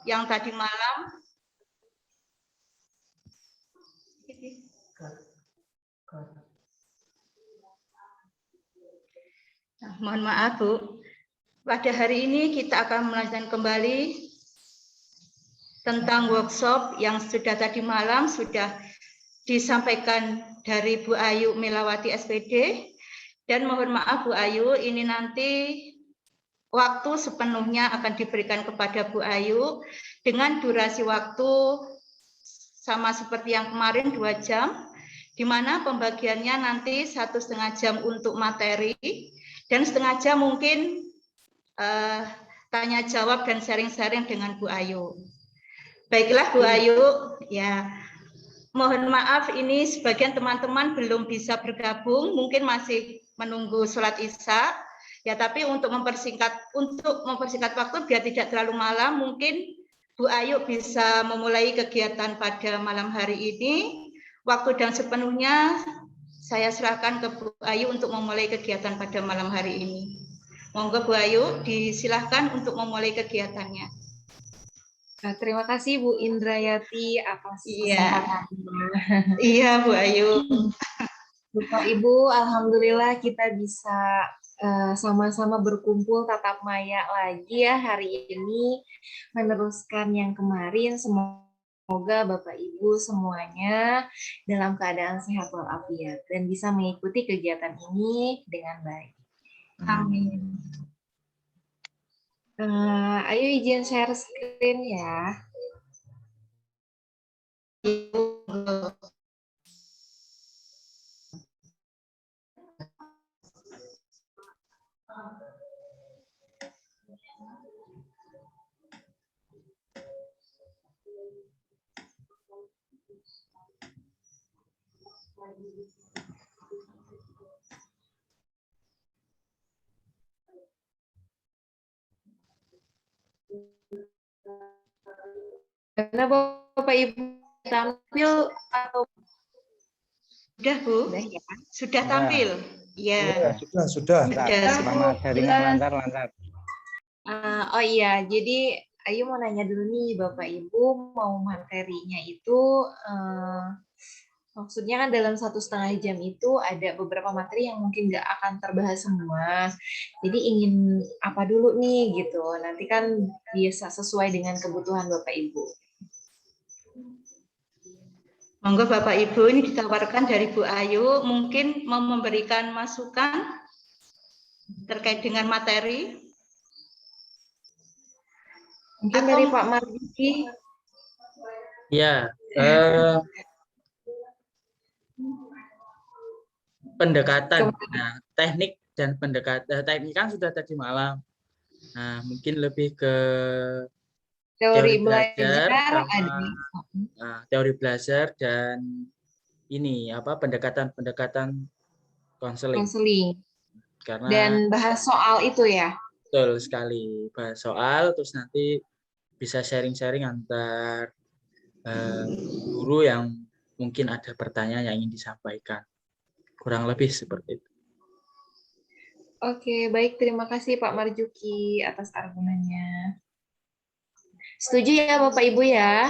yang tadi malam. Nah, mohon maaf Bu, pada hari ini kita akan melanjutkan kembali tentang workshop yang sudah tadi malam sudah disampaikan dari Bu Ayu Melawati SPD. Dan mohon maaf Bu Ayu, ini nanti waktu sepenuhnya akan diberikan kepada Bu Ayu dengan durasi waktu sama seperti yang kemarin 2 jam, di mana pembagiannya nanti 1,5 jam untuk materi dan 1/2 jam mungkin tanya jawab dan sharing-sharing dengan Bu Ayu. Baiklah Bu Ayu, ya mohon maaf ini sebagian teman-teman belum bisa bergabung, mungkin masih menunggu sholat Isya. Ya, tapi untuk mempersingkat waktu biar tidak terlalu malam, mungkin Bu Ayu bisa memulai kegiatan pada malam hari ini. Waktu dan sepenuhnya saya serahkan ke Bu Ayu untuk memulai kegiatan pada malam hari ini. Monggo Bu Ayu, disilahkan untuk memulai kegiatannya. Nah, terima kasih Bu Indrayati atas kesempatannya. Iya Bu Ayu. Bapak Ibu, alhamdulillah kita bisa sama-sama berkumpul tatap maya lagi ya hari ini, meneruskan yang kemarin. Semoga Bapak Ibu semuanya dalam keadaan sehat walafiat dan bisa mengikuti kegiatan ini dengan baik. Amin. Ayo izin share screen ya. Karena Bapak Ibu tampil atau sudah Bu? Sudah ya? Sudah tampil? Ya. Sudah. Semangat jaringan lancar. Oh iya, jadi Ayu mau nanya dulu nih Bapak Ibu, mau materinya itu maksudnya kan dalam 1,5 jam itu ada beberapa materi yang mungkin nggak akan terbahas semua. Jadi ingin apa dulu nih gitu. Nanti kan biasa sesuai dengan kebutuhan Bapak Ibu. Monggo Bapak Ibu, ini ditawarkan dari Bu Ayu, mungkin mau memberikan masukan terkait dengan materi. Mungkin dari Pak Marjuki. Ya, pendekatan, nah, teknik dan pendekatan, teknik kan sudah tadi malam. Nah, mungkin lebih ke teori belajar sama teori belajar dan ini apa pendekatan konseling. Karena dan bahas soal itu ya. Betul sekali, bahas soal terus nanti bisa sharing-sharing antar guru yang mungkin ada pertanyaan yang ingin disampaikan. Kurang lebih seperti itu. Oke, baik, terima kasih Pak Marjuki atas argumennya. Setuju ya Bapak Ibu ya?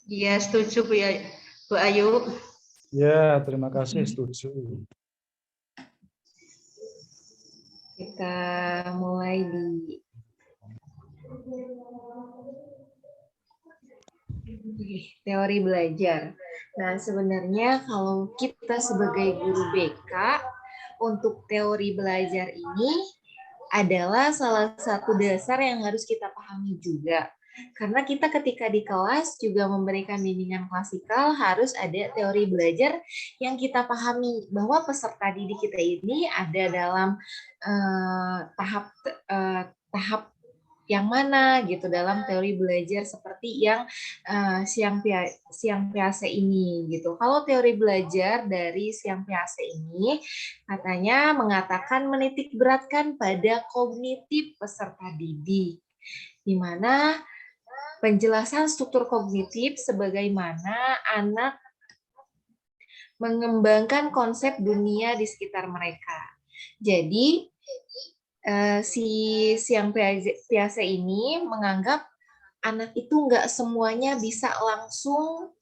Iya, setuju Bu Ayu. Ya, terima kasih, setuju. Kita mulai di teori belajar. Nah, sebenarnya kalau kita sebagai guru BK, untuk teori belajar ini adalah salah satu dasar yang harus kita pahami juga. Karena kita ketika di kelas juga memberikan bimbingan klasikal harus ada teori belajar yang kita pahami bahwa peserta didik kita ini ada dalam tahap yang mana gitu dalam teori belajar seperti yang Siang Piase ini gitu. Kalau teori belajar dari Siang Piase ini katanya mengatakan menitik beratkan pada kognitif peserta didik, di mana penjelasan struktur kognitif sebagaimana anak mengembangkan konsep dunia di sekitar mereka. Jadi si Siang Piase ini menganggap anak itu nggak semuanya bisa langsung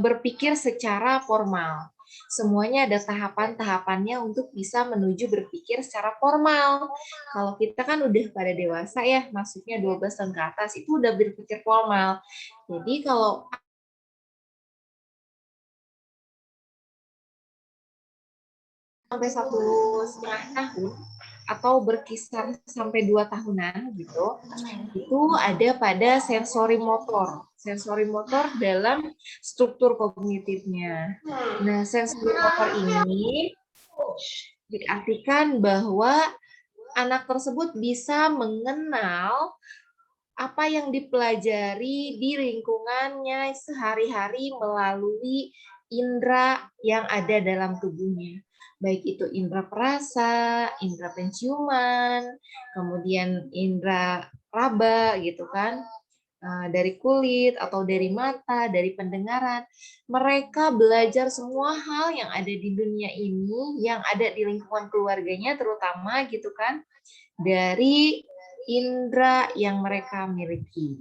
berpikir secara formal. Semuanya ada tahapan-tahapannya untuk bisa menuju berpikir secara formal. Kalau kita kan udah pada dewasa ya, masuknya 12 tahun ke atas, itu udah berpikir formal. Jadi kalau sampai 1,5 tahun atau berkisar sampai 2 tahunan gitu, itu ada pada sensori motor. Sensori motor dalam struktur kognitifnya. Nah, sensori motor ini diartikan bahwa anak tersebut bisa mengenal apa yang dipelajari di lingkungannya sehari-hari melalui indera yang ada dalam tubuhnya. Baik itu indera perasa, indera penciuman, kemudian indera raba gitu kan, dari kulit atau dari mata, dari pendengaran. Mereka belajar semua hal yang ada di dunia ini, yang ada di lingkungan keluarganya terutama gitu kan, dari indera yang mereka miliki.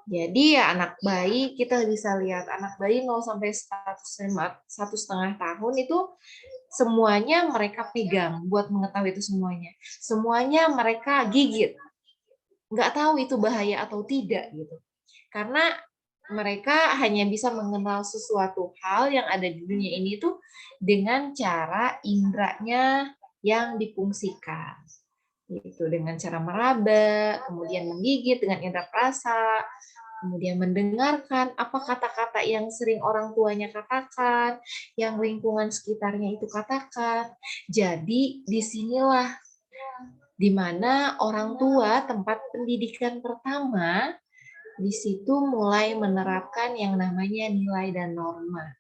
Jadi ya anak bayi, kita bisa lihat anak bayi 0 sampai 1,5 tahun itu semuanya mereka pegang buat mengetahui itu semuanya. Semuanya mereka gigit. Nggak tahu itu bahaya atau tidak gitu. Karena mereka hanya bisa mengenal sesuatu hal yang ada di dunia ini itu dengan cara inderanya yang difungsikan. Itu dengan cara meraba, kemudian menggigit dengan indera perasa, kemudian mendengarkan apa kata-kata yang sering orang tuanya katakan, yang lingkungan sekitarnya itu katakan. Jadi disinilah di mana orang tua tempat pendidikan pertama, di situ mulai menerapkan yang namanya nilai dan norma.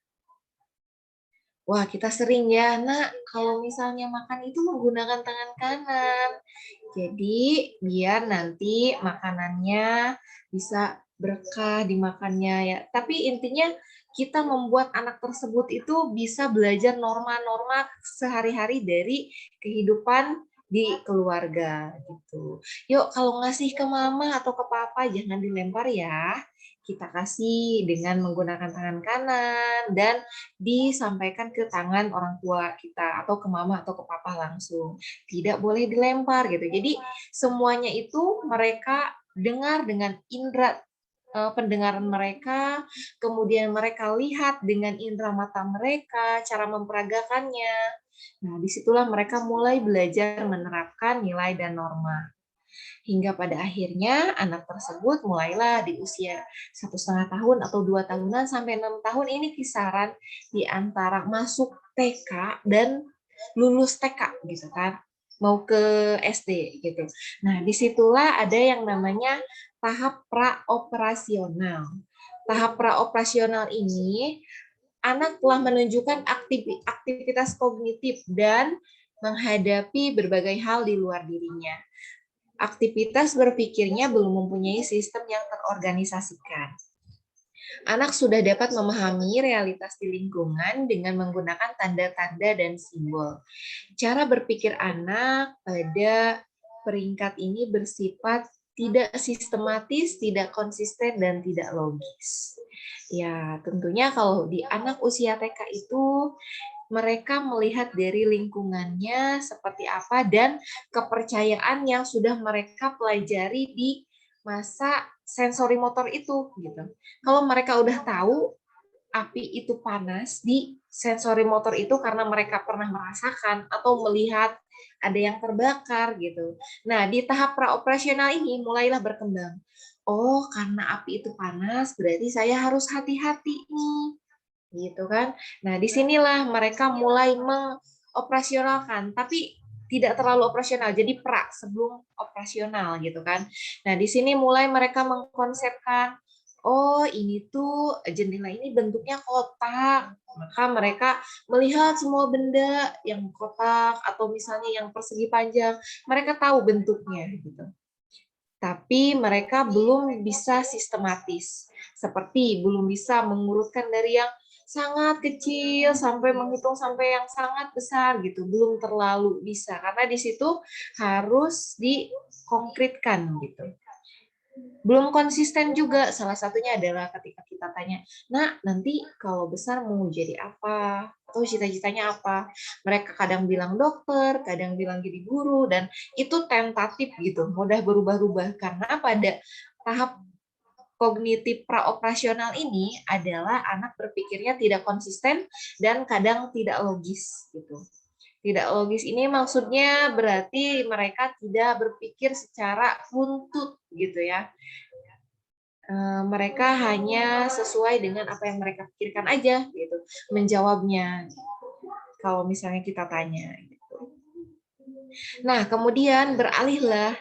Wah, kita sering ya, Nak, kalau misalnya makan itu menggunakan tangan kanan. Jadi, biar nanti makanannya bisa berkah dimakannya ya. Tapi intinya kita membuat anak tersebut itu bisa belajar norma-norma sehari-hari dari kehidupan di keluarga gitu. Yuk, kalau ngasih ke mama atau ke papa jangan dilempar ya. Kita kasih dengan menggunakan tangan kanan dan disampaikan ke tangan orang tua kita atau ke mama atau ke papa langsung. Tidak boleh dilempar gitu. Jadi semuanya itu mereka dengar dengan indera pendengaran mereka, kemudian mereka lihat dengan indera mata mereka, cara memperagakannya. Nah, disitulah mereka mulai belajar menerapkan nilai dan norma. Hingga pada akhirnya anak tersebut mulailah di usia 1,5 tahun atau 2 tahunan sampai 6 tahun ini kisaran di antara masuk TK dan lulus TK gitu kan, mau ke SD gitu. Nah, disitulah ada yang namanya tahap praoperasional. Tahap praoperasional ini anak telah menunjukkan aktivitas kognitif dan menghadapi berbagai hal di luar dirinya. Aktivitas berpikirnya belum mempunyai sistem yang terorganisasikan. Anak sudah dapat memahami realitas di lingkungan dengan menggunakan tanda-tanda dan simbol. Cara berpikir anak pada peringkat ini bersifat tidak sistematis, tidak konsisten, dan tidak logis. Ya, tentunya kalau di anak usia TK itu mereka melihat dari lingkungannya seperti apa dan kepercayaan yang sudah mereka pelajari di masa sensori motor itu gitu. Kalau mereka udah tahu api itu panas di sensori motor itu karena mereka pernah merasakan atau melihat ada yang terbakar gitu. Nah, di tahap praoperasional ini mulailah berkembang. Oh, karena api itu panas berarti saya harus hati-hati nih gitu kan. Nah, disinilah mereka mulai mengoperasionalkan, tapi tidak terlalu operasional, jadi sebelum operasional gitu kan. Nah, di sini mulai mereka mengkonsepkan, oh ini tuh jendela ini bentuknya kotak, maka mereka melihat semua benda yang kotak atau misalnya yang persegi panjang, mereka tahu bentuknya gitu. Tapi mereka belum bisa sistematis, seperti belum bisa mengurutkan dari yang sangat kecil sampai menghitung sampai yang sangat besar gitu, belum terlalu bisa karena di situ harus dikonkretkan gitu. belum konsisten juga. Salah satunya adalah ketika kita tanya, "Nak, nanti kalau besar mau jadi apa? Atau cita-citanya apa?" Mereka kadang bilang dokter, kadang bilang jadi guru, dan itu tentatif gitu, mudah berubah-ubah. Karena pada tahap kognitif praoperasional ini adalah anak berpikirnya tidak konsisten dan kadang tidak logis gitu. Tidak logis ini maksudnya berarti mereka tidak berpikir secara runtut gitu ya. Mereka hanya sesuai dengan apa yang mereka pikirkan aja gitu menjawabnya kalau misalnya kita tanya gitu. Nah, kemudian beralihlah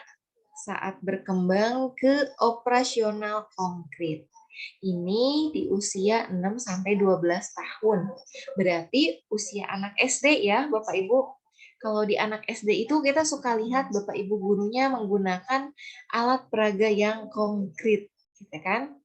saat berkembang ke operasional konkret. Ini di usia 6 sampai 12 tahun. Berarti usia anak SD ya, Bapak Ibu. Kalau di anak SD itu kita suka lihat Bapak Ibu gurunya menggunakan alat peraga yang konkret, gitu kan?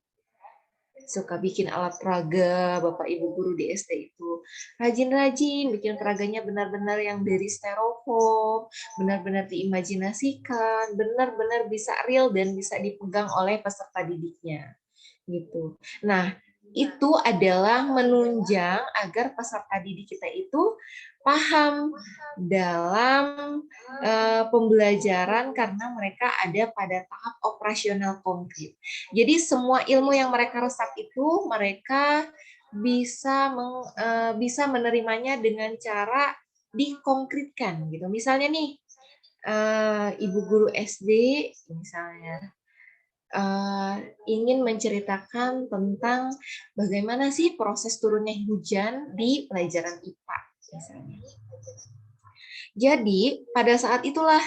Suka bikin alat peraga Bapak Ibu guru di SD itu. Rajin-rajin bikin peraganya benar-benar yang dari styrofoam, benar-benar diimajinasikan, benar-benar bisa real dan bisa dipegang oleh peserta didiknya. Gitu. Nah, itu adalah menunjang agar peserta didik kita itu paham dalam pembelajaran karena mereka ada pada tahap operasional konkret. Jadi semua ilmu yang mereka resap itu mereka bisa menerimanya dengan cara dikonkretkan gitu. Misalnya nih ibu guru SD misalnya ingin menceritakan tentang bagaimana sih proses turunnya hujan di pelajaran IPA misalnya. Jadi pada saat itulah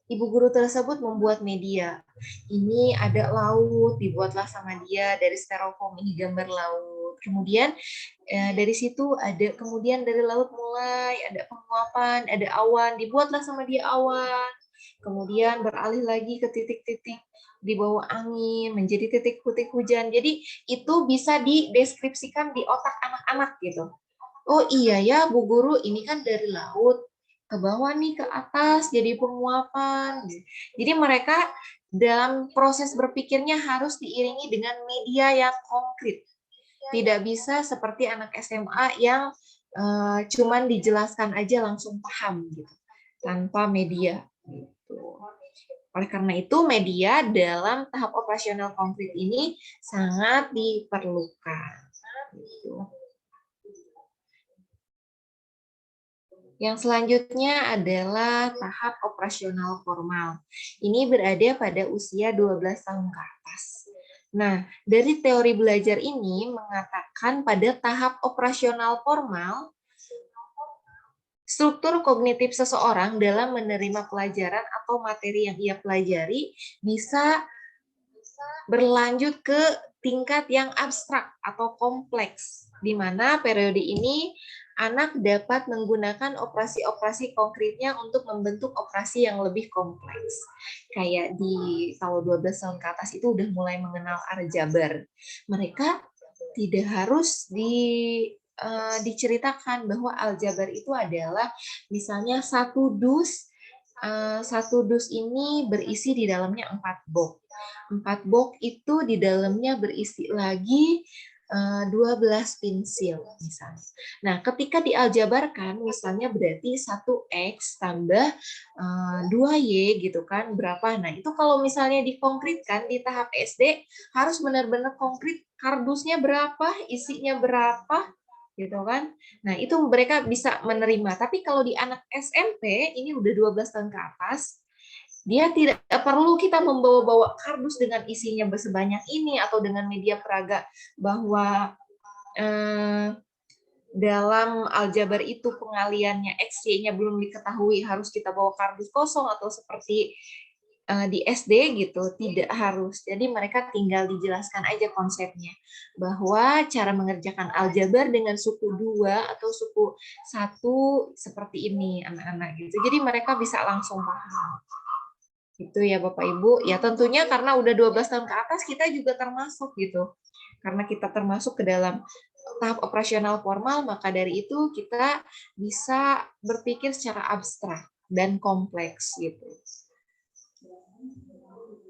ibu guru tersebut membuat media. Ini ada laut, dibuatlah sama dia dari styrofoam, ini gambar laut. Kemudian dari situ ada, kemudian dari laut mulai ada penguapan, ada awan, dibuatlah sama dia awan. Kemudian beralih lagi ke titik-titik di bawah angin, menjadi titik-titik hujan. Jadi itu bisa dideskripsikan di otak anak-anak gitu. Oh iya ya Bu Guru, ini kan dari laut ke bawah nih ke atas jadi penguapan. Jadi mereka dalam proses berpikirnya harus diiringi dengan media yang konkret. Tidak bisa seperti anak SMA yang cuman dijelaskan aja langsung paham gitu tanpa media gitu. Oleh karena itu media dalam tahap operasional konkret ini sangat diperlukan. Gitu. Yang selanjutnya adalah tahap operasional formal. Ini berada pada usia 12 tahun ke atas. Nah, dari teori belajar ini mengatakan pada tahap operasional formal, struktur kognitif seseorang dalam menerima pelajaran atau materi yang ia pelajari bisa berlanjut ke tingkat yang abstrak atau kompleks, di mana periode ini anak dapat menggunakan operasi-operasi konkretnya untuk membentuk operasi yang lebih kompleks. Kayak di tahun 12 tahun ke atas itu udah mulai mengenal aljabar. Mereka tidak harus diceritakan bahwa aljabar itu adalah misalnya satu dus ini berisi di dalamnya 4 box. 4 box itu di dalamnya berisi lagi 12 pensil misalnya. Nah, ketika dialjabarkan misalnya berarti 1x tambah 2y gitu kan, berapa? Nah, itu kalau misalnya dikonkretkan di tahap SD harus benar-benar konkret kardusnya berapa, isinya berapa gitu kan. Nah, itu mereka bisa menerima. Tapi kalau di anak SMP ini udah 12 tahun ke atas, dia tidak perlu kita membawa-bawa kardus dengan isinya sebanyak ini atau dengan media peraga bahwa dalam aljabar itu pengaliannya X-Y-nya belum diketahui harus kita bawa kardus kosong atau seperti di SD gitu, tidak harus. Jadi mereka tinggal dijelaskan aja konsepnya bahwa cara mengerjakan aljabar dengan suku 2 atau suku 1 seperti ini anak-anak gitu. Jadi mereka bisa langsung paham. Itu ya Bapak Ibu. Ya tentunya karena udah 12 tahun ke atas kita juga termasuk gitu. Karena kita termasuk ke dalam tahap operasional formal, maka dari itu kita bisa berpikir secara abstrak dan kompleks gitu.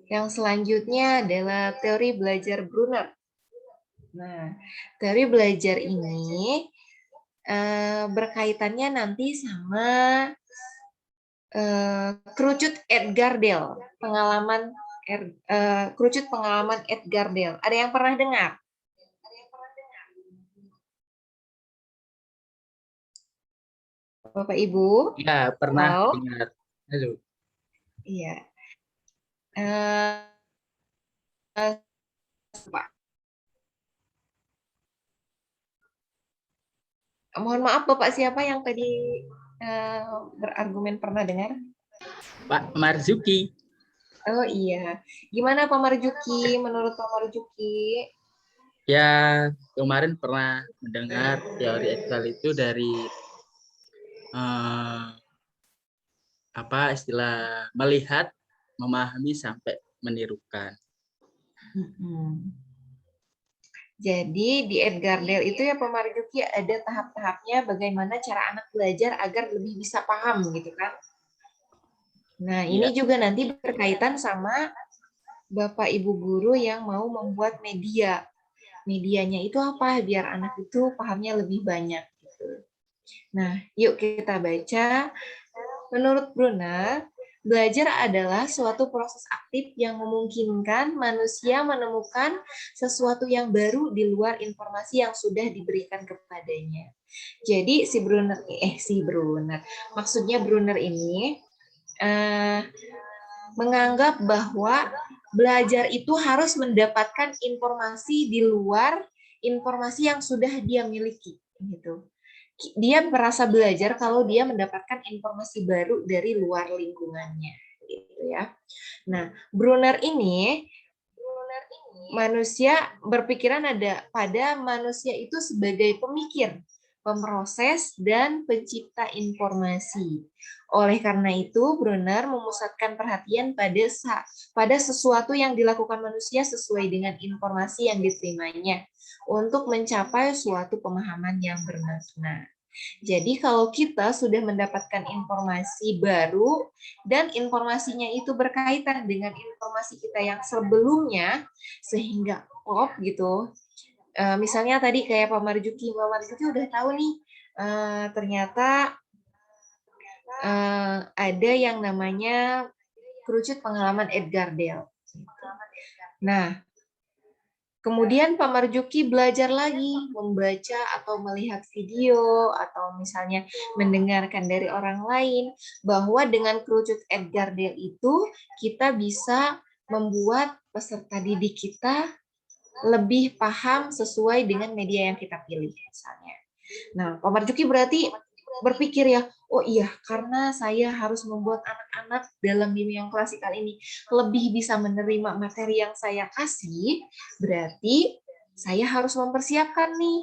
Yang selanjutnya adalah teori belajar Brunner. Nah, teori belajar ini berkaitannya nanti sama kerucut Edgar Dale, kerucut pengalaman Edgar Dale. Ada yang pernah dengar? Bapak Ibu? Ya, pernah Halo? dengar. Halo. Iya. Eh, Pak. Mohon maaf Bapak, siapa yang tadi berargumen pernah dengar? Pak Marzuki. Oh iya. Gimana Pak Marjuki? Menurut Pak Marjuki? Ya, kemarin pernah mendengar teori Edgar itu dari apa istilah melihat, memahami sampai menirukan. Jadi di Edgar Dale itu ya Pak Marjuki ada tahap-tahapnya bagaimana cara anak belajar agar lebih bisa paham gitu kan. Nah ini juga nanti berkaitan sama Bapak Ibu guru yang mau membuat media. Medianya itu apa biar anak itu pahamnya lebih banyak. Gitu. Nah yuk kita baca. Menurut Brunner, belajar adalah suatu proses aktif yang memungkinkan manusia menemukan sesuatu yang baru di luar informasi yang sudah diberikan kepadanya. Jadi maksudnya Brunner ini menganggap bahwa belajar itu harus mendapatkan informasi di luar informasi yang sudah dia miliki, gitu. Dia merasa belajar kalau dia mendapatkan informasi baru dari luar lingkungannya, gitu ya. Nah, Brunner ini manusia berpikiran pada manusia itu sebagai pemikir, pemroses, dan pencipta informasi. Oleh karena itu, Brunner memusatkan perhatian pada sesuatu yang dilakukan manusia sesuai dengan informasi yang diterimanya untuk mencapai suatu pemahaman yang bermakna. Jadi kalau kita sudah mendapatkan informasi baru dan informasinya itu berkaitan dengan informasi kita yang sebelumnya sehingga klop gitu. Misalnya tadi kayak Pak Marjuki udah tahu nih ternyata ada yang namanya kerucut pengalaman Edgar Dale. Nah, kemudian Pak Marjuki belajar lagi membaca atau melihat video atau misalnya mendengarkan dari orang lain bahwa dengan kerucut Edgar Dale itu kita bisa membuat peserta didik kita lebih paham sesuai dengan media yang kita pilih misalnya. Nah, Pak Marjuki berarti berpikir ya, oh iya karena saya harus membuat anak-anak dalam bimbingan klasikal ini lebih bisa menerima materi yang saya kasih, berarti saya harus mempersiapkan nih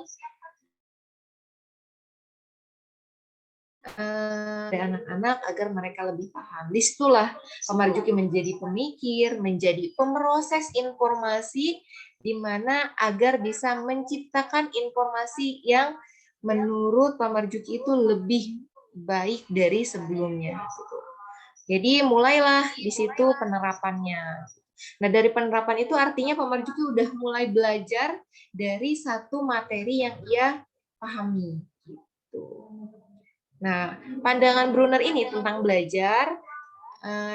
anak-anak agar mereka lebih paham. Disitulah Pak Marjuki menjadi pemikir, menjadi pemroses informasi di mana agar bisa menciptakan informasi yang menurut Pak Marjuki itu lebih baik dari sebelumnya. Jadi mulailah di situ penerapannya. Nah dari penerapan itu artinya Pak Marjuki udah mulai belajar dari satu materi yang ia pahami. Gitu. Nah pandangan Brunner ini tentang belajar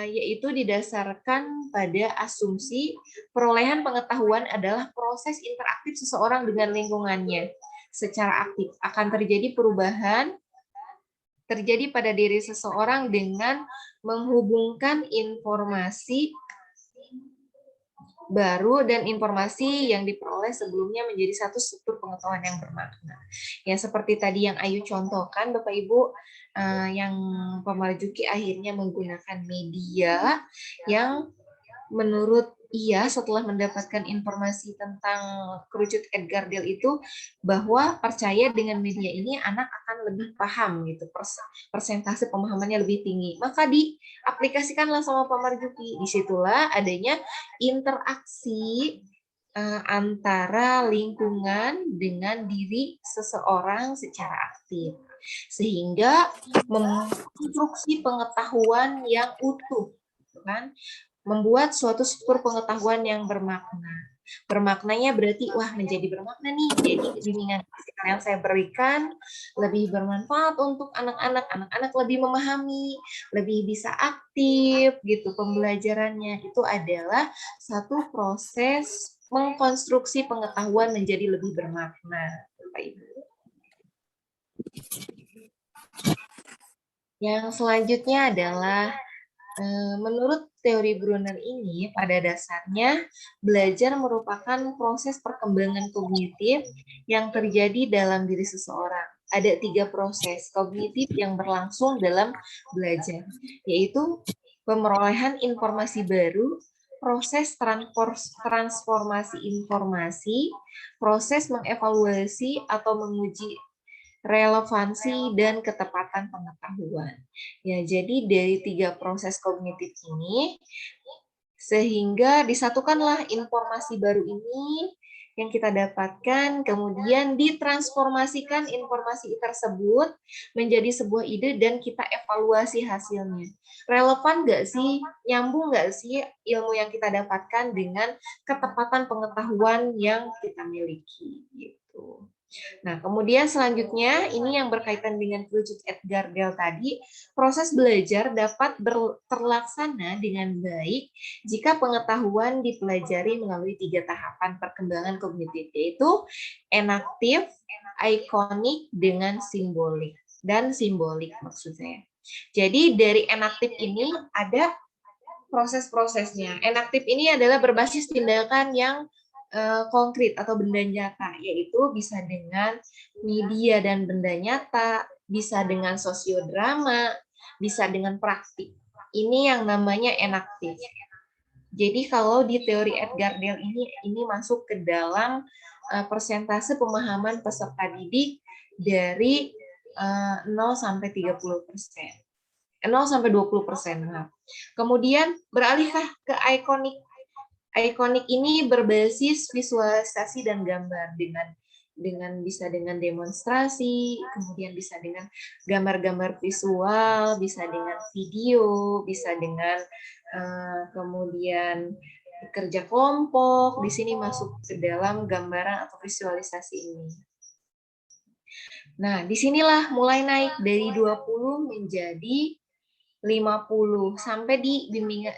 yaitu didasarkan pada asumsi perolehan pengetahuan adalah proses interaktif seseorang dengan lingkungannya. Secara aktif akan terjadi perubahan terjadi pada diri seseorang dengan menghubungkan informasi baru dan informasi yang diperoleh sebelumnya menjadi satu struktur pengetahuan yang bermakna. Ya seperti tadi yang Ayu contohkan, Bapak Ibu, yang Pak Marjuki akhirnya menggunakan media yang menurut ia setelah mendapatkan informasi tentang kerucut Edgar Dale itu bahwa percaya dengan media ini anak akan lebih paham gitu, persentase pemahamannya lebih tinggi. Maka diaplikasikanlah sama Pak Marjuki. Disitulah adanya interaksi antara lingkungan dengan diri seseorang secara aktif sehingga memkonstruksi pengetahuan yang utuh kan. membuat suatu struktur pengetahuan yang bermakna. Bermaknanya berarti, wah menjadi bermakna nih, jadi bimbingan klasikal yang saya berikan lebih bermanfaat untuk anak-anak, anak-anak lebih memahami, lebih bisa aktif gitu pembelajarannya. Itu adalah satu proses mengkonstruksi pengetahuan menjadi lebih bermakna, Bapak Ibu. Yang selanjutnya adalah menurut teori Brunner ini, pada dasarnya belajar merupakan proses perkembangan kognitif yang terjadi dalam diri seseorang. Ada 3 proses kognitif yang berlangsung dalam belajar, yaitu pemerolehan informasi baru, proses transformasi informasi, proses mengevaluasi atau menguji relevansi dan ketepatan pengetahuan. Ya, jadi dari 3 proses kognitif ini, sehingga disatukanlah informasi baru ini yang kita dapatkan, kemudian ditransformasikan informasi tersebut menjadi sebuah ide dan kita evaluasi hasilnya. Relevan nggak sih, nyambung nggak sih ilmu yang kita dapatkan dengan ketepatan pengetahuan yang kita miliki, gitu. Nah, kemudian selanjutnya, ini yang berkaitan dengan prinsip Edgar Dale tadi, proses belajar dapat terlaksana dengan baik jika pengetahuan dipelajari melalui 3 tahapan perkembangan kognitif, yaitu enaktif, ikonik, dengan simbolik. Dan simbolik maksud saya. Jadi dari enaktif ini ada proses-prosesnya. Enaktif ini adalah berbasis tindakan yang konkret atau benda nyata, yaitu bisa dengan media dan benda nyata, bisa dengan sosiodrama, bisa dengan praktik. Ini yang namanya enaktif. Jadi kalau di teori Edgar Dale ini masuk ke dalam persentase pemahaman peserta didik dari 0 sampai 30%. 0 sampai 20%. Nah, kemudian beralihkah ke ikonik. Ikonik ini berbasis visualisasi dan gambar dengan bisa dengan demonstrasi, kemudian bisa dengan gambar-gambar visual, bisa dengan video, bisa dengan kemudian kerja kelompok. Di sini masuk ke dalam gambaran atau visualisasi ini. Nah, disinilah mulai naik dari 20 menjadi 50 sampai di bimbingan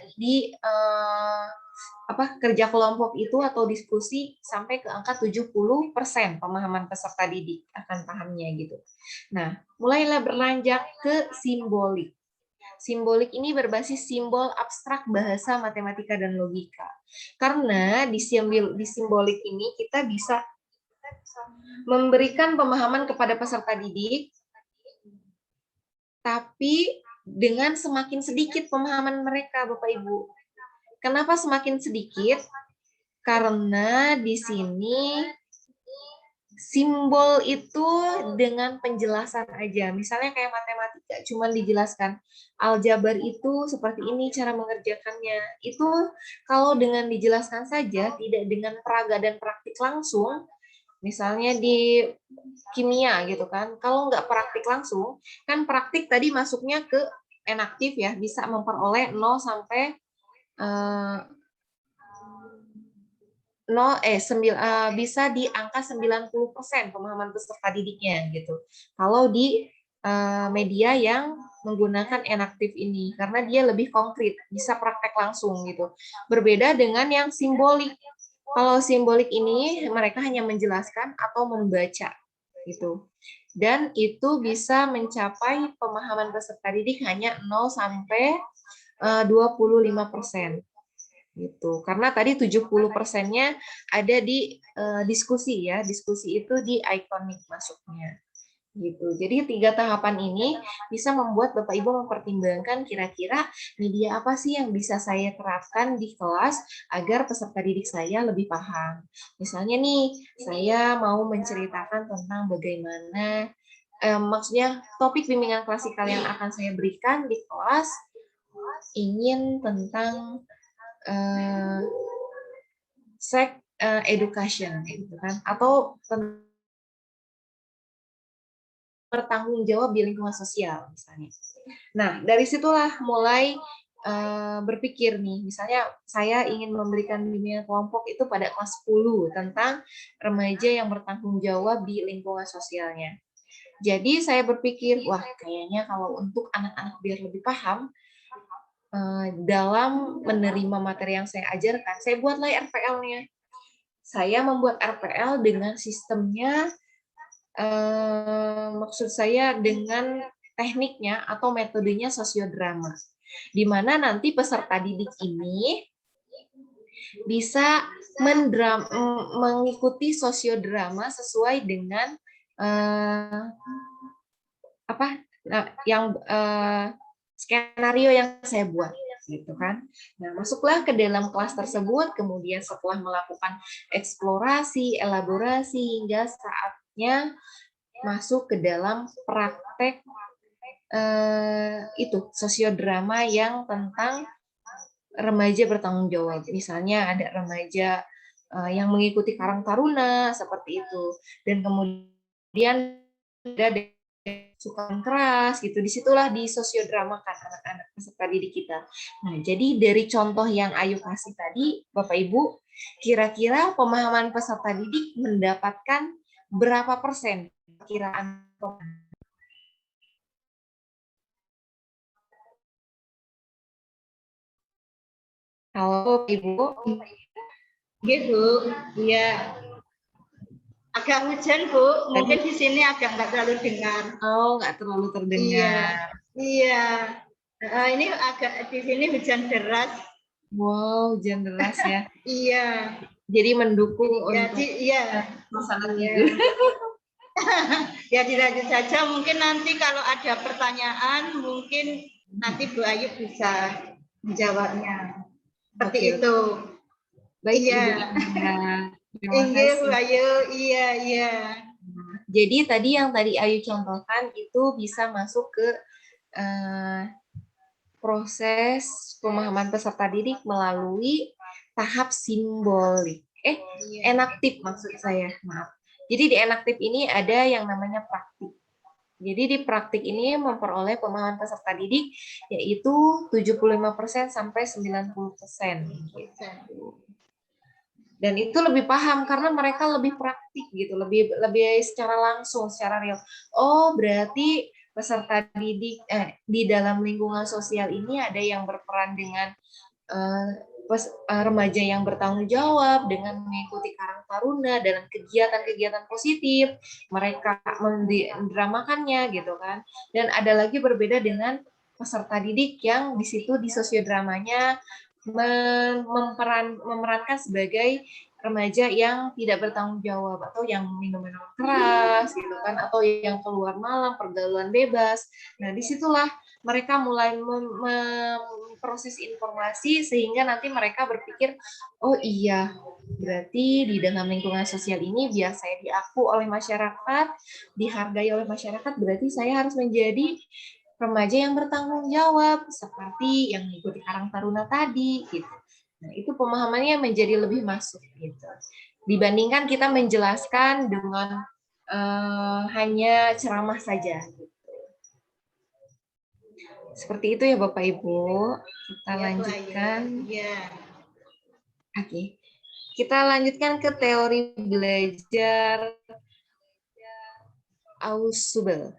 kerja kelompok itu atau diskusi sampai ke angka 70% pemahaman peserta didik akan pahamnya gitu. Nah, mulailah beranjak ke simbolik. Simbolik ini berbasis simbol abstrak bahasa, matematika, dan logika. Karena di simbolik ini kita bisa memberikan pemahaman kepada peserta didik, tapi dengan semakin sedikit pemahaman mereka, Bapak Ibu. Kenapa semakin sedikit? Karena di sini simbol itu dengan penjelasan aja. Misalnya kayak matematika, cuma dijelaskan aljabar itu seperti ini cara mengerjakannya. Itu kalau dengan dijelaskan saja, tidak dengan peraga dan praktik langsung, misalnya di kimia gitu kan, kalau nggak praktik langsung, kan praktik tadi masuknya ke enaktif ya, bisa memperoleh 0 sampai bisa di angka 90% pemahaman peserta didiknya gitu. Kalau di media yang menggunakan enaktif ini, karena dia lebih konkret, bisa praktek langsung gitu. Berbeda dengan yang simbolik. Kalau simbolik ini mereka hanya menjelaskan atau membaca gitu. Dan itu bisa mencapai pemahaman peserta didik hanya 0 sampai 25%. Gitu. Karena tadi 70%-nya ada di diskusi ya. Diskusi itu di ikonik masuknya. Gitu. Jadi 3 tahapan ini bisa membuat Bapak Ibu mempertimbangkan kira-kira media apa sih yang bisa saya terapkan di kelas agar peserta didik saya lebih paham. Misalnya nih, saya mau menceritakan tentang bagaimana maksudnya topik bimbingan klasikal yang akan saya berikan di kelas ingin tentang sex education gitu kan, atau bertanggung jawab di lingkungan sosial misalnya. Nah, dari situlah mulai berpikir nih, misalnya saya ingin memberikan bimbingan kelompok itu pada kelas 10 tentang remaja yang bertanggung jawab di lingkungan sosialnya. Jadi saya berpikir, wah kayaknya kalau untuk anak-anak biar lebih paham dalam menerima materi yang saya ajarkan, saya buatlah RPL-nya. Saya membuat RPL dengan sistemnya, maksud saya dengan tekniknya atau metodenya sosiodrama, di mana nanti peserta didik ini bisa mengikuti sosiodrama sesuai dengan skenario yang saya buat, gitu kan. Nah, masuklah ke dalam kelas tersebut, kemudian setelah melakukan eksplorasi, elaborasi, hingga saatnya masuk ke dalam praktek itu sosiodrama yang tentang remaja bertanggung jawab. Misalnya ada remaja yang mengikuti Karang Taruna seperti itu, dan kemudian ada suka keras gitu. Disitulah disosiodramakan anak-anak peserta didik kita. Nah, jadi dari contoh yang Ayu kasih tadi, Bapak Ibu, kira-kira pemahaman peserta didik mendapatkan berapa persen perkiraan? Halo Ibu. Iya, Bu. Iya. Agak hujan, Bu. Mungkin di sini agak nggak terlalu dengar. Oh, nggak terlalu terdengar. Iya. Ini agak di sini hujan deras. Wow, hujan deras ya. Iya. Jadi mendukung Jadi, untuk suasana tidur. Ya dilanjut saja. Mungkin nanti kalau ada pertanyaan, mungkin nanti Bu Ayu bisa menjawabnya. Seperti itu. Baik, iya. Ibu Indah. Terima Iya, Bu kasih. Ayu. Iya, iya. Jadi tadi yang tadi Ayu contohkan itu bisa masuk ke proses pemahaman peserta didik melalui tahap simbolik. Enaktif maksud saya, maaf. Jadi di enaktif ini ada yang namanya praktik. Jadi di praktik ini memperoleh pemahaman peserta didik yaitu 75% sampai 90%. Gitu. Dan itu lebih paham karena mereka lebih praktik gitu, lebih secara langsung, secara real. Oh, berarti peserta didik di dalam lingkungan sosial ini ada yang berperan dengan remaja yang bertanggung jawab dengan mengikuti Karang Taruna dalam kegiatan-kegiatan positif, mereka mendramakannya gitu kan. Dan ada lagi berbeda dengan peserta didik yang di situ di sosiodramanya memerankan sebagai remaja yang tidak bertanggung jawab atau yang minum minuman keras gitu kan, atau yang keluar malam, pergaulan bebas. Nah, disitulah mereka mulai memproses informasi sehingga nanti mereka berpikir, oh iya, berarti di dalam lingkungan sosial ini biar saya diaku oleh masyarakat, dihargai oleh masyarakat, berarti saya harus menjadi remaja yang bertanggung jawab seperti yang mengikuti Karang Taruna tadi gitu. Nah, itu pemahamannya menjadi lebih masuk gitu. Dibandingkan kita menjelaskan dengan hanya ceramah saja. Gitu. Seperti itu ya Bapak Ibu. Kita lanjutkan. Ya. Oke. Kita lanjutkan ke teori belajar Ausubel.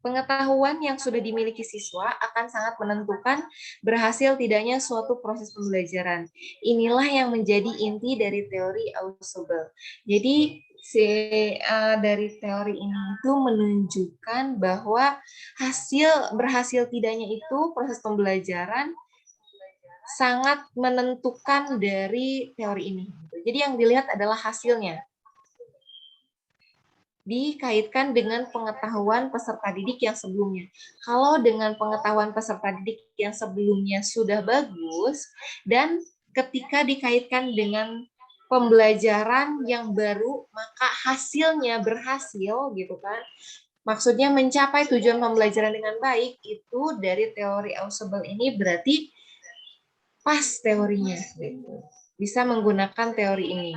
Pengetahuan yang sudah dimiliki siswa akan sangat menentukan berhasil tidaknya suatu proses pembelajaran. Inilah yang menjadi inti dari teori Ausubel. Jadi dari teori ini itu menunjukkan bahwa berhasil tidaknya itu proses pembelajaran sangat menentukan dari teori ini. Jadi yang dilihat adalah hasilnya. Dikaitkan dengan pengetahuan peserta didik yang sebelumnya. Kalau dengan pengetahuan peserta didik yang sebelumnya sudah bagus, dan ketika dikaitkan dengan pembelajaran yang baru, maka hasilnya berhasil, gitu kan. Maksudnya mencapai tujuan pembelajaran dengan baik, itu dari teori Ausubel ini berarti pas teorinya. Gitu. Bisa menggunakan teori ini.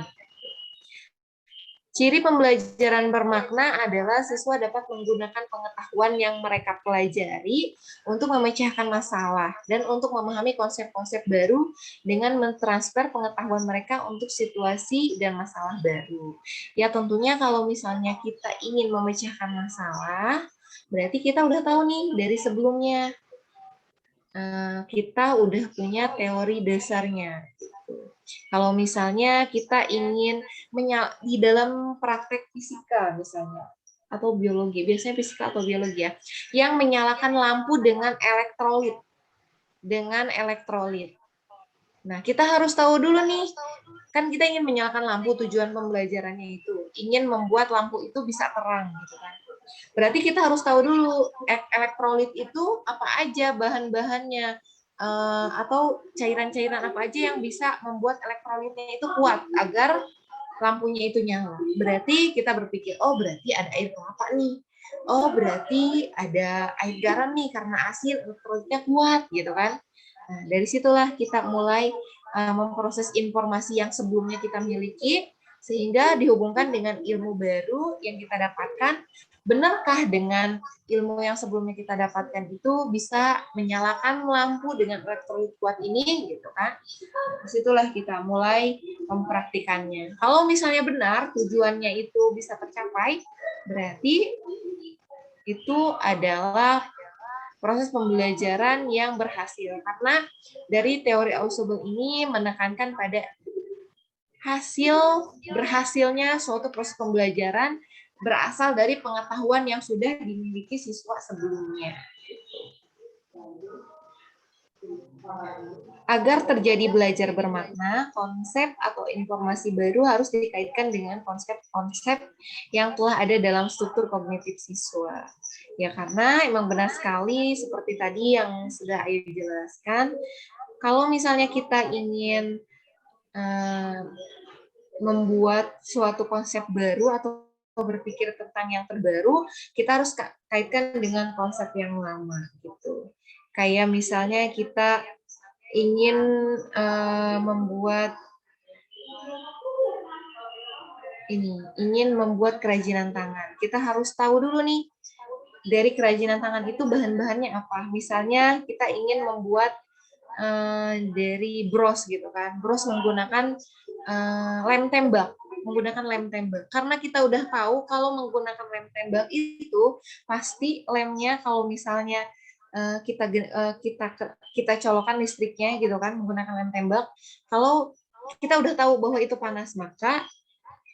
Ciri pembelajaran bermakna adalah siswa dapat menggunakan pengetahuan yang mereka pelajari untuk memecahkan masalah dan untuk memahami konsep-konsep baru dengan mentransfer pengetahuan mereka untuk situasi dan masalah baru. Ya tentunya kalau misalnya kita ingin memecahkan masalah, berarti kita udah tahu nih dari sebelumnya. Kita udah punya teori dasarnya. Kalau misalnya kita ingin di dalam praktek fisika misalnya atau biologi, biasanya fisika atau biologi ya, yang menyalakan lampu dengan elektrolit. Nah, kita harus tahu dulu nih, kan kita ingin menyalakan lampu, tujuan pembelajarannya itu ingin membuat lampu itu bisa terang gitu kan. Berarti kita harus tahu dulu elektrolit itu apa aja bahan-bahannya, atau cairan-cairan apa aja yang bisa membuat elektrolitnya itu kuat agar lampunya itu nyala. Berarti kita berpikir, oh berarti ada air kelapa nih. Oh berarti ada air garam nih karena asin elektrolitnya kuat gitu kan. Nah, dari situlah kita mulai memproses informasi yang sebelumnya kita miliki sehingga dihubungkan dengan ilmu baru yang kita dapatkan. Benarkah dengan ilmu yang sebelumnya kita dapatkan itu bisa menyalakan lampu dengan elektrolit kuat ini gitu kan? Disitulah kita mulai mempraktikannya. Kalau misalnya benar tujuannya itu bisa tercapai, berarti itu adalah proses pembelajaran yang berhasil. Karena dari teori Ausubel ini menekankan pada berhasilnya suatu proses pembelajaran berasal dari pengetahuan yang sudah dimiliki siswa sebelumnya. Agar terjadi belajar bermakna, konsep atau informasi baru harus dikaitkan dengan konsep-konsep yang telah ada dalam struktur kognitif siswa. Ya karena emang benar sekali seperti tadi yang sudah Ayu jelaskan, kalau misalnya kita ingin membuat suatu konsep baru atau berpikir tentang yang terbaru, kita harus kaitkan dengan konsep yang lama gitu. Kayak misalnya kita ingin membuat kerajinan tangan. Kita harus tahu dulu nih dari kerajinan tangan itu bahan-bahannya apa. Misalnya kita ingin membuat dari bros gitu kan. Bros menggunakan lem tembak. Karena kita udah tahu kalau menggunakan lem tembak itu pasti lemnya kalau misalnya kita colokkan listriknya gitu kan menggunakan lem tembak, kalau kita udah tahu bahwa itu panas, maka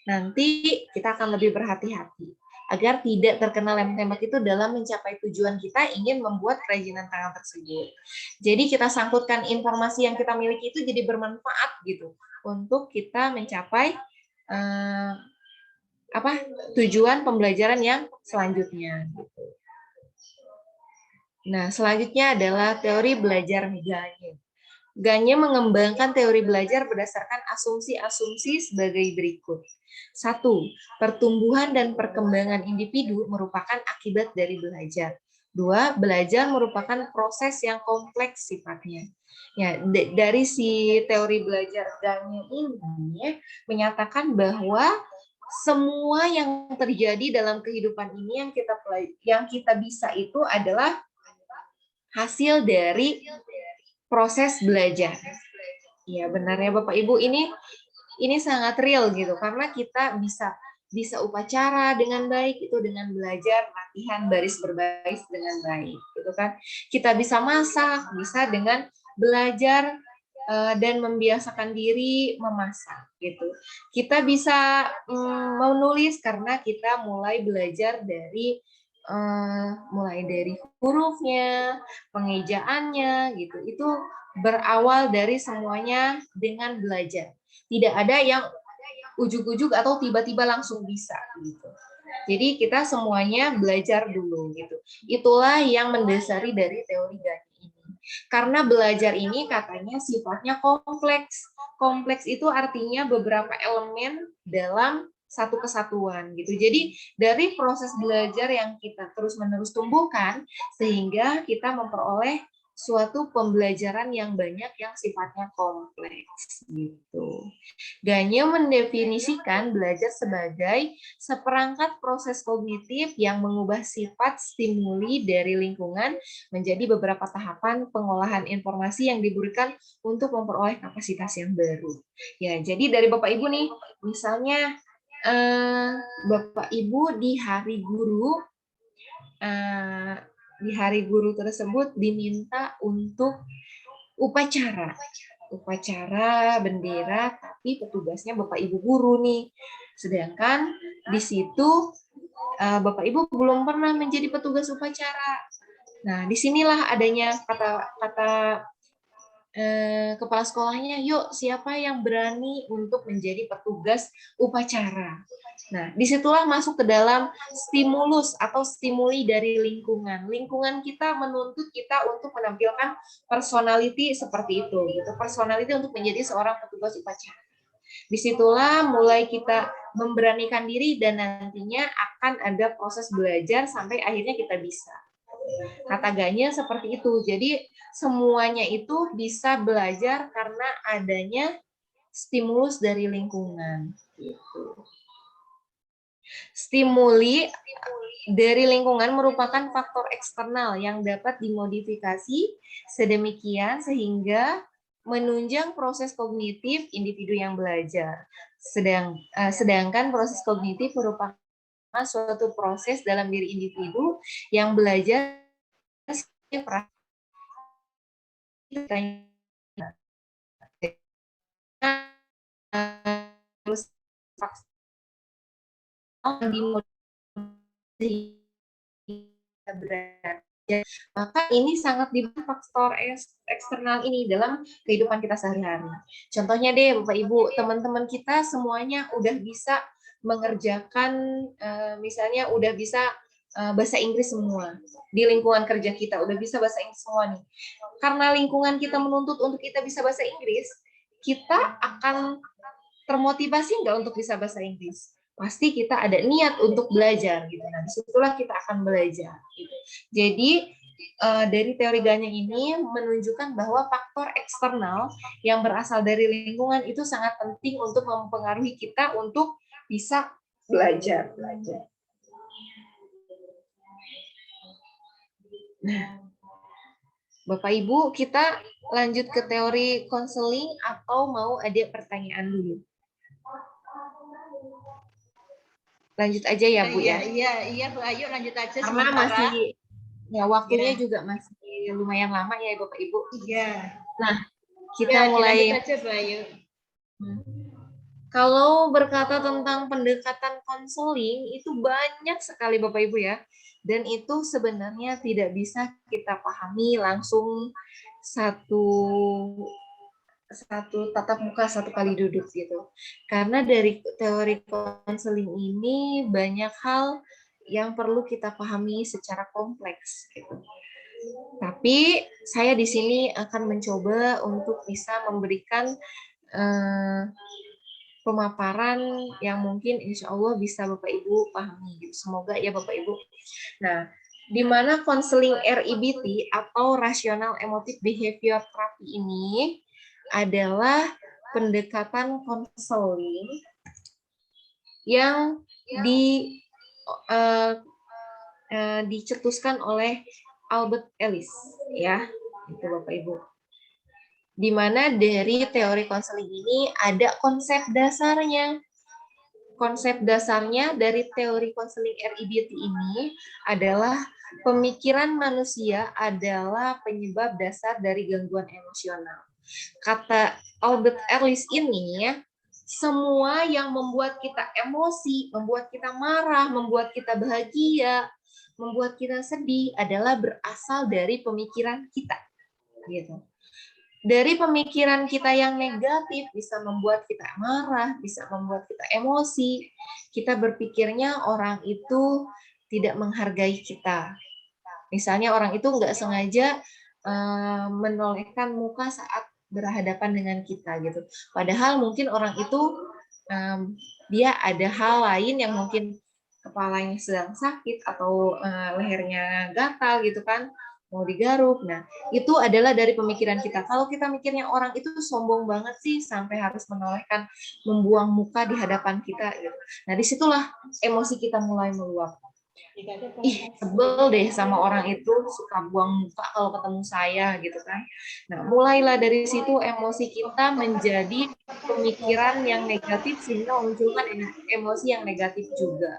nanti kita akan lebih berhati-hati agar tidak terkena lem tembak itu dalam mencapai tujuan kita ingin membuat kerajinan tangan tersebut. Jadi kita sangkutkan informasi yang kita miliki itu jadi bermanfaat gitu untuk kita mencapai tujuan pembelajaran yang selanjutnya. Gitu. Nah, selanjutnya adalah teori belajar Gagne. Gagne mengembangkan teori belajar berdasarkan asumsi-asumsi sebagai berikut. 1. Pertumbuhan dan perkembangan individu merupakan akibat dari belajar. 2. Belajar merupakan proses yang kompleks sifatnya. Ya, dari si teori belajar Gagne ini menyatakan bahwa semua yang terjadi dalam kehidupan ini yang kita bisa itu adalah hasil dari proses belajar. Ya, benar ya Bapak Ibu, ini sangat real gitu karena kita bisa upacara dengan baik itu dengan belajar latihan baris berbaris dengan baik gitu kan. Kita bisa masak, bisa dengan belajar dan membiasakan diri memasak gitu. Kita bisa menulis karena kita mulai belajar dari hurufnya, pengejaannya gitu. Itu berawal dari semuanya dengan belajar. Tidak ada yang ujug-ujug atau tiba-tiba langsung bisa gitu. Jadi kita semuanya belajar dulu gitu. Itulah yang mendasari dari teori Gagne ini. Karena belajar ini katanya sifatnya kompleks. Kompleks itu artinya beberapa elemen dalam satu kesatuan gitu. Jadi dari proses belajar yang kita terus-menerus tumbuhkan sehingga kita memperoleh suatu pembelajaran yang banyak yang sifatnya kompleks gitu. Ganya mendefinisikan belajar sebagai seperangkat proses kognitif yang mengubah sifat stimuli dari lingkungan menjadi beberapa tahapan pengolahan informasi yang diberikan untuk memperoleh kapasitas yang baru. Ya, jadi dari Bapak Ibu nih, misalnya Bapak Ibu di hari guru tersebut diminta untuk upacara bendera, tapi petugasnya Bapak Ibu guru nih. Sedangkan di situ Bapak Ibu belum pernah menjadi petugas upacara. Nah, disinilah adanya kata kepala sekolahnya, yuk siapa yang berani untuk menjadi petugas upacara. Nah, disitulah masuk ke dalam stimulus atau stimuli dari lingkungan. Lingkungan kita menuntut kita untuk menampilkan personality seperti itu, gitu. Personality untuk menjadi seorang petugas upacara. Disitulah mulai kita memberanikan diri dan nantinya akan ada proses belajar sampai akhirnya kita bisa. Kata Ganya seperti itu. Jadi semuanya itu bisa belajar karena adanya stimulus dari lingkungan. Gitu. Stimuli dari lingkungan merupakan faktor eksternal yang dapat dimodifikasi sedemikian sehingga menunjang proses kognitif individu yang belajar. Sedangkan proses kognitif merupakan suatu proses dalam diri individu yang belajar terus maka ini sangat dibantu faktor eksternal ini dalam kehidupan kita sehari-hari. Contohnya deh Bapak Ibu, teman-teman kita semuanya udah bisa mengerjakan misalnya udah bisa bahasa Inggris semua. Di lingkungan kerja kita udah bisa bahasa Inggris semua nih. Karena lingkungan kita menuntut untuk kita bisa bahasa Inggris, kita akan termotivasi nggak untuk bisa bahasa Inggris? Pasti kita ada niat untuk belajar gitu. Nah, disitulah kita akan belajar. Gitu. Jadi dari teori Ganya ini menunjukkan bahwa faktor eksternal yang berasal dari lingkungan itu sangat penting untuk mempengaruhi kita untuk bisa belajar. Nah, Bapak Ibu, kita lanjut ke teori konseling atau mau ada pertanyaan dulu? Lanjut aja ya Bu ya. Iya Bu Ayu, lanjut aja karena sementara. Masih ya waktunya juga masih lumayan lama ya Bapak Ibu. Iya. Nah, kita mulai lanjut aja Bu Ayu. Kalau berkata tentang pendekatan konseling itu banyak sekali Bapak Ibu ya. Dan itu sebenarnya tidak bisa kita pahami langsung satu tatap muka satu kali duduk gitu. Karena dari teori konseling ini banyak hal yang perlu kita pahami secara kompleks gitu. Tapi saya di sini akan mencoba untuk bisa memberikan pemaparan yang mungkin insya Allah bisa Bapak Ibu pahami. Semoga ya Bapak Ibu. Nah, di mana konseling REBT atau Rational Emotive Behavior Therapy ini adalah pendekatan konseling yang dicetuskan oleh Albert Ellis, ya, itu Bapak Ibu. Di mana dari teori konseling ini ada konsep dasarnya. Konsep dasarnya dari teori konseling REBT ini adalah pemikiran manusia adalah penyebab dasar dari gangguan emosional. Kata Albert Ellis ini, semua yang membuat kita emosi, membuat kita marah, membuat kita bahagia, membuat kita sedih adalah berasal dari pemikiran kita. Gitu. Dari pemikiran kita yang negatif bisa membuat kita marah, bisa membuat kita emosi. Kita berpikirnya orang itu tidak menghargai kita. Misalnya orang itu nggak sengaja menolehkan muka saat berhadapan dengan kita gitu. Padahal mungkin orang itu dia ada hal lain yang mungkin kepalanya sedang sakit atau lehernya gatal gitu kan. mau digaruk. Nah, itu adalah dari pemikiran kita. Kalau kita mikirnya orang itu sombong banget sih sampai harus menolehkan, membuang muka di hadapan kita gitu. Nah, disitulah emosi kita mulai meluap. Ih, sebel deh sama orang itu, suka buang muka kalau ketemu saya gitu kan. Nah, mulailah dari situ emosi kita menjadi pemikiran yang negatif sehingga memunculkan emosi yang negatif juga.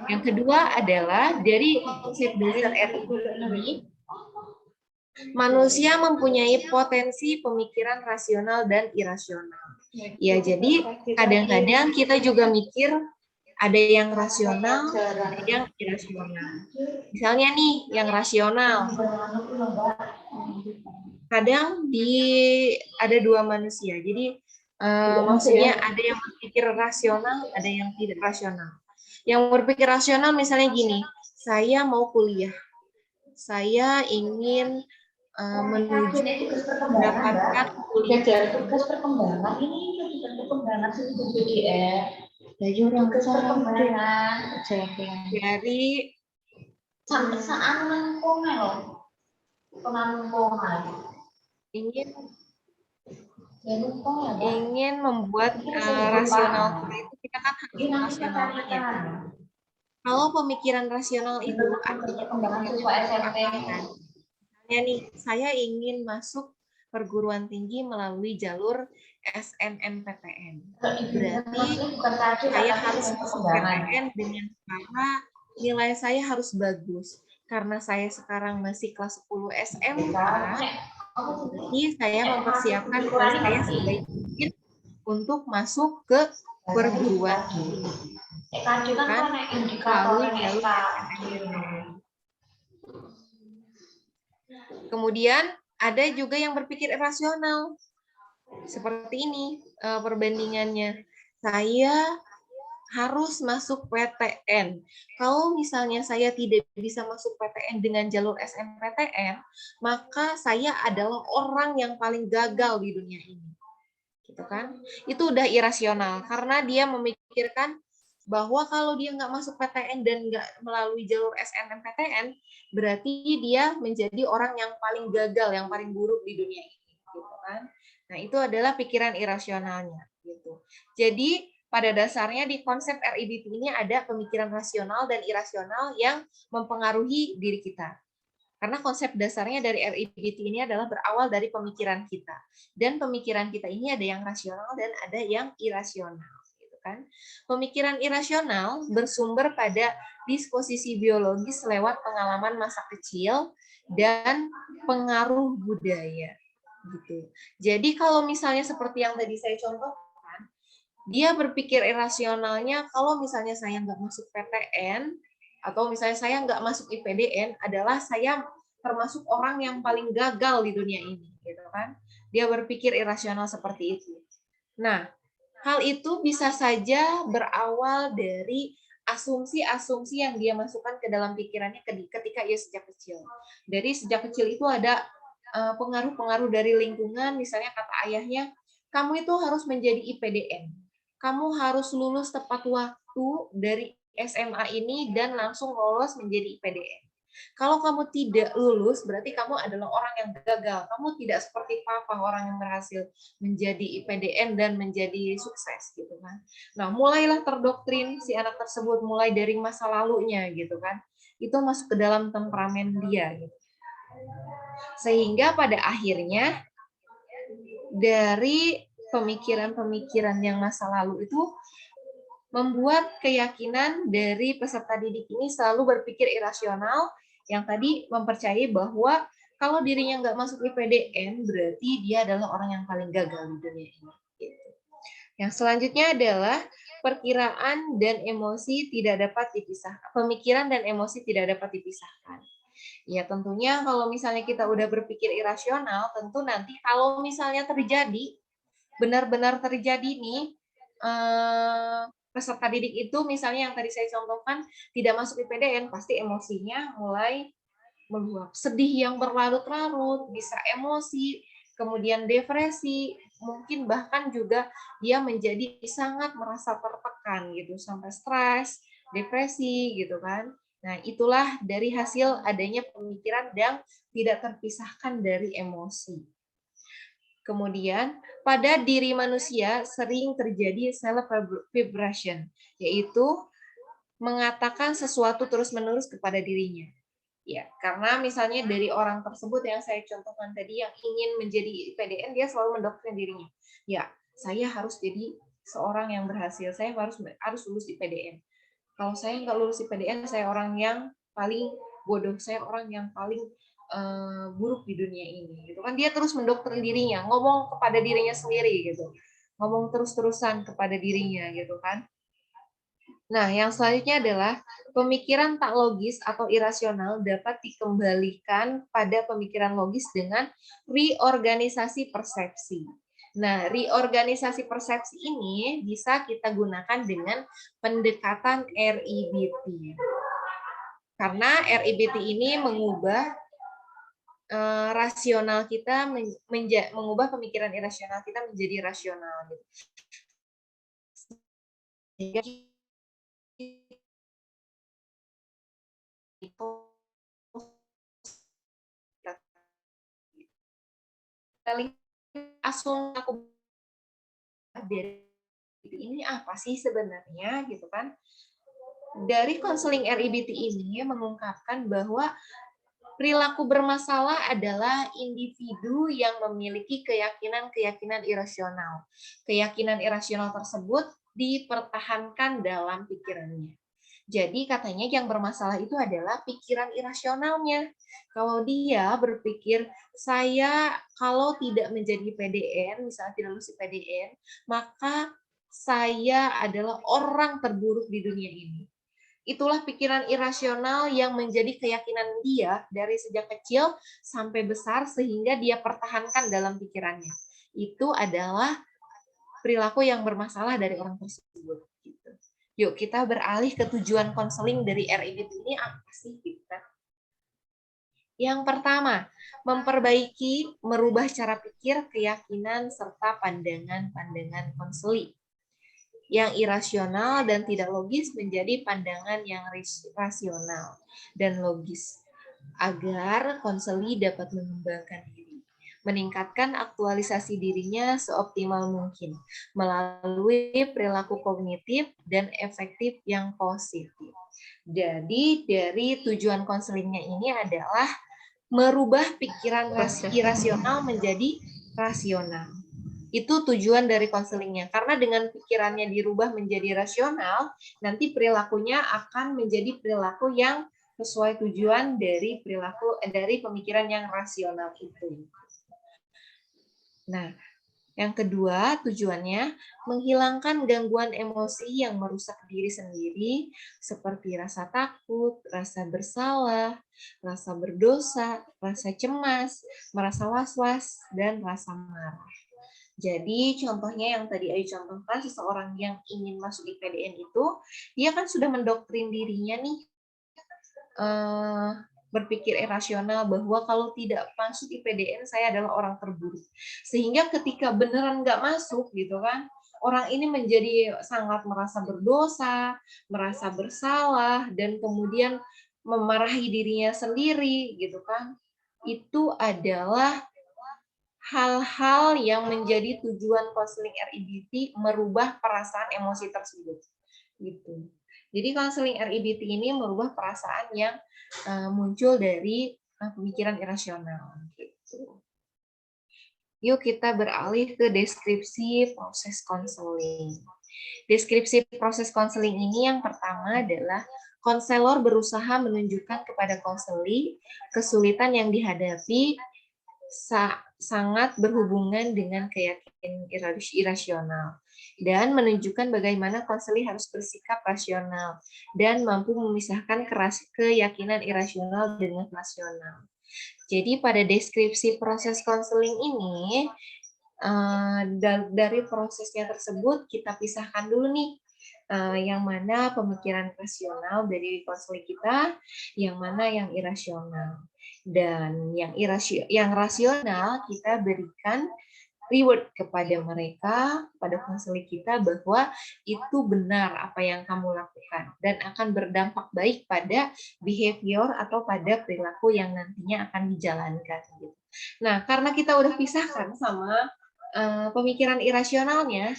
Yang kedua adalah dari konsep dasar RID ini, manusia mempunyai potensi pemikiran rasional dan irasional. Ya, jadi kadang-kadang kita juga mikir ada yang rasional, ada yang irasional. Misalnya nih, yang rasional. Kadang ada dua manusia. Jadi maksudnya ada yang berpikir rasional, ada yang tidak rasional. Yang berpikir rasional misalnya gini, saya mau kuliah. Saya ingin menuju mendapatkan kuliah. Tugas perkembangan ini perkembangan BDR. Dari ingin membuat rasional itu kita kan harus rasionalnya. Kalau pemikiran rasional itu artinya misalnya nih, saya ingin masuk perguruan tinggi melalui jalur SNMPTN. Berarti saya harus masuk PTN dengan cara nilai saya harus bagus. Karena saya sekarang masih kelas 10 SMK, jadi saya mempersiapkan nilai saya sebaik mungkin untuk masuk ke perguruan tinggi. Kan melalui jalur SNMPTN. Kemudian ada juga yang berpikir rasional. Seperti ini perbandingannya. Saya harus masuk PTN. Kalau misalnya saya tidak bisa masuk PTN dengan jalur SNMPTN, maka saya adalah orang yang paling gagal di dunia ini. Gitu kan? Itu udah irasional karena dia memikirkan bahwa kalau dia nggak masuk PTN dan nggak melalui jalur SNMPTN, berarti dia menjadi orang yang paling gagal, yang paling buruk di dunia ini, gitu kan? Nah, itu adalah pikiran irasionalnya, gitu. Jadi pada dasarnya di konsep RIDT ini ada pemikiran rasional dan irasional yang mempengaruhi diri kita. Karena konsep dasarnya dari RIDT ini adalah berawal dari pemikiran kita. Dan pemikiran kita ini ada yang rasional dan ada yang irasional. Kan? Pemikiran irasional bersumber pada disposisi biologis lewat pengalaman masa kecil dan pengaruh budaya. Gitu. Jadi kalau misalnya seperti yang tadi saya contohkan, dia berpikir irasionalnya kalau misalnya saya nggak masuk PTN atau misalnya saya nggak masuk IPDN adalah saya termasuk orang yang paling gagal di dunia ini, gitu kan? Dia berpikir irasional seperti itu. Nah, hal itu bisa saja berawal dari asumsi-asumsi yang dia masukkan ke dalam pikirannya ketika ia sejak kecil. Dari sejak kecil itu ada pengaruh-pengaruh dari lingkungan, misalnya kata ayahnya, kamu itu harus menjadi IPDN. Kamu harus lulus tepat waktu dari SMA ini dan langsung lolos menjadi IPDN. Kalau kamu tidak lulus, berarti kamu adalah orang yang gagal. Kamu tidak seperti papa, orang yang berhasil menjadi IPDN dan menjadi sukses, gitu kan. Nah, mulailah terdoktrin si anak tersebut mulai dari masa lalunya, gitu kan. Itu masuk ke dalam temperamen dia, gitu. Sehingga pada akhirnya dari pemikiran-pemikiran yang masa lalu itu membuat keyakinan dari peserta didik ini selalu berpikir irasional, yang tadi mempercayai bahwa kalau dirinya nggak masuk IPDN, berarti dia adalah orang yang paling gagal di dunia ini. Gitu. Yang selanjutnya adalah perkiraan dan emosi tidak dapat dipisahkan. Pemikiran dan emosi tidak dapat dipisahkan. Ya tentunya kalau misalnya kita udah berpikir irasional, tentu nanti kalau misalnya terjadi, benar-benar terjadi nih, peserta didik itu misalnya yang tadi saya contohkan tidak masuk IPDN, pasti emosinya mulai meluap. Sedih yang berlarut-larut, bisa emosi, kemudian depresi, mungkin bahkan juga dia menjadi sangat merasa tertekan gitu, sampai stres, depresi gitu kan. Nah, itulah dari hasil adanya pemikiran yang tidak terpisahkan dari emosi. Kemudian, pada diri manusia sering terjadi self-vibration, yaitu mengatakan sesuatu terus-menerus kepada dirinya. Ya, karena misalnya dari orang tersebut yang saya contohkan tadi yang ingin menjadi PDN, dia selalu mendoktrin dirinya. Ya, saya harus jadi seorang yang berhasil, saya harus lulus di PDN. Kalau saya nggak lulus di PDN, saya orang yang paling bodoh, saya orang yang paling buruk di dunia ini. Gitu kan, dia terus mendoktrin dirinya, ngomong kepada dirinya sendiri gitu, ngomong terus-terusan kepada dirinya gitu kan. Nah, yang selanjutnya adalah pemikiran tak logis atau irasional dapat dikembalikan pada pemikiran logis dengan reorganisasi persepsi. Nah, reorganisasi persepsi ini bisa kita gunakan dengan pendekatan RIBT. Karena RIBT ini mengubah rasional kita, mengubah pemikiran irasional kita menjadi rasional. Sehingga itu asal aku dari ini apa sih sebenarnya gitu kan. Dari konseling RIBT ini mengungkapkan bahwa perilaku bermasalah adalah individu yang memiliki keyakinan-keyakinan irasional. Keyakinan irasional tersebut dipertahankan dalam pikirannya. Jadi katanya yang bermasalah itu adalah pikiran irasionalnya. Kalau dia berpikir, saya kalau tidak menjadi PDN, misalnya tidak lulus PDN, maka saya adalah orang terburuk di dunia ini. Itulah pikiran irasional yang menjadi keyakinan dia dari sejak kecil sampai besar sehingga dia pertahankan dalam pikirannya. Itu adalah perilaku yang bermasalah dari orang tersebut. Gitu. Yuk kita beralih ke tujuan konseling dari RIBT ini apa sih kita? Yang pertama, memperbaiki, merubah cara pikir, keyakinan, serta pandangan-pandangan konseling. Yang irasional dan tidak logis menjadi pandangan yang rasional dan logis agar konseli dapat mengembangkan diri, meningkatkan aktualisasi dirinya seoptimal mungkin melalui perilaku kognitif dan efektif yang positif. Jadi dari tujuan konselingnya ini adalah merubah pikiran irasional menjadi rasional. Itu tujuan dari konselingnya. Karena dengan pikirannya dirubah menjadi rasional, nanti perilakunya akan menjadi perilaku yang sesuai tujuan dari pemikiran yang rasional itu. Nah, yang kedua tujuannya menghilangkan gangguan emosi yang merusak diri sendiri seperti rasa takut, rasa bersalah, rasa berdosa, rasa cemas, merasa was-was, dan rasa marah. Jadi contohnya yang tadi Ayu contohkan, seseorang yang ingin masuk IPDN itu, dia kan sudah mendoktrin dirinya nih, berpikir irasional bahwa kalau tidak masuk IPDN saya adalah orang terburuk. Sehingga ketika beneran nggak masuk gitu kan, orang ini menjadi sangat merasa berdosa, merasa bersalah, dan kemudian memarahi dirinya sendiri gitu kan. Itu adalah hal-hal yang menjadi tujuan konseling RIBT merubah perasaan emosi tersebut. Gitu. Jadi konseling RIBT ini merubah perasaan yang muncul dari pemikiran irasional. Gitu. Yuk kita beralih ke deskripsi proses konseling. Deskripsi proses konseling ini yang pertama adalah konselor berusaha menunjukkan kepada konseli kesulitan yang dihadapi sangat berhubungan dengan keyakinan irasional dan menunjukkan bagaimana konseli harus bersikap rasional dan mampu memisahkan keyakinan irasional dengan rasional. Jadi pada deskripsi proses konseling ini dari prosesnya tersebut kita pisahkan dulu nih yang mana pemikiran rasional dari konseling kita, yang mana yang irasional. Dan yang rasional kita berikan reward kepada mereka, pada konseling kita bahwa itu benar apa yang kamu lakukan dan akan berdampak baik pada behavior atau pada perilaku yang nantinya akan dijalankan. Gitu. Nah, karena kita udah pisahkan sama pemikiran irasionalnya,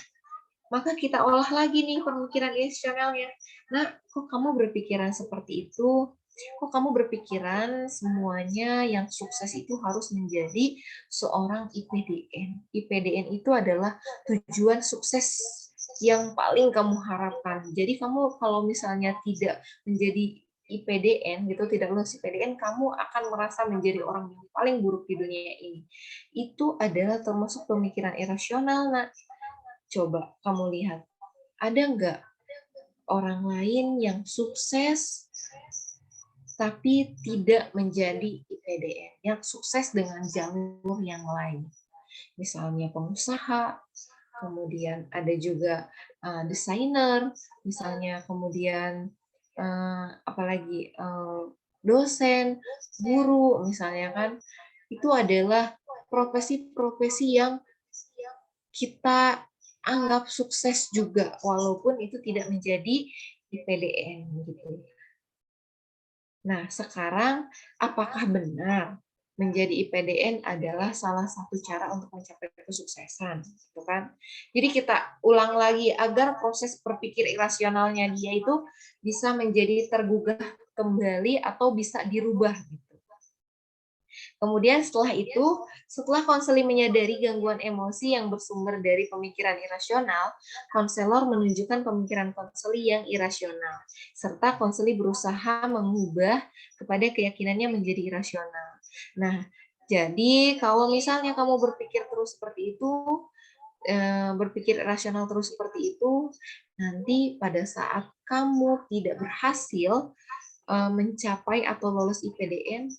maka kita olah lagi nih pemikiran irasionalnya. Nah, kok kamu berpikiran seperti itu? Kok kamu berpikiran semuanya yang sukses itu harus menjadi seorang IPDN? IPDN itu adalah tujuan sukses yang paling kamu harapkan. Jadi kamu kalau misalnya tidak menjadi IPDN gitu, tidak lulus IPDN, kamu akan merasa menjadi orang yang paling buruk di dunia ini. Itu adalah termasuk pemikiran irasional, nak. Coba kamu lihat, ada nggak orang lain yang sukses tapi tidak menjadi IPDN, yang sukses dengan jalur yang lain? Misalnya pengusaha, kemudian ada juga desainer, misalnya kemudian apalagi dosen, guru, misalnya kan, itu adalah profesi-profesi yang kita anggap sukses juga, walaupun itu tidak menjadi IPDN gitu. Nah, sekarang apakah benar menjadi IPDN adalah salah satu cara untuk mencapai kesuksesan, gitu kan? Jadi kita ulang lagi agar proses berpikir irasionalnya dia itu bisa menjadi tergugah kembali atau bisa dirubah gitu. Kemudian setelah itu, setelah konseling menyadari gangguan emosi yang bersumber dari pemikiran irasional, konselor menunjukkan pemikiran konseli yang irasional, serta konseli berusaha mengubah kepada keyakinannya menjadi irasional. Nah, jadi kalau misalnya kamu berpikir terus seperti itu, berpikir irasional terus seperti itu, nanti pada saat kamu tidak berhasil mencapai atau lolos IPDN,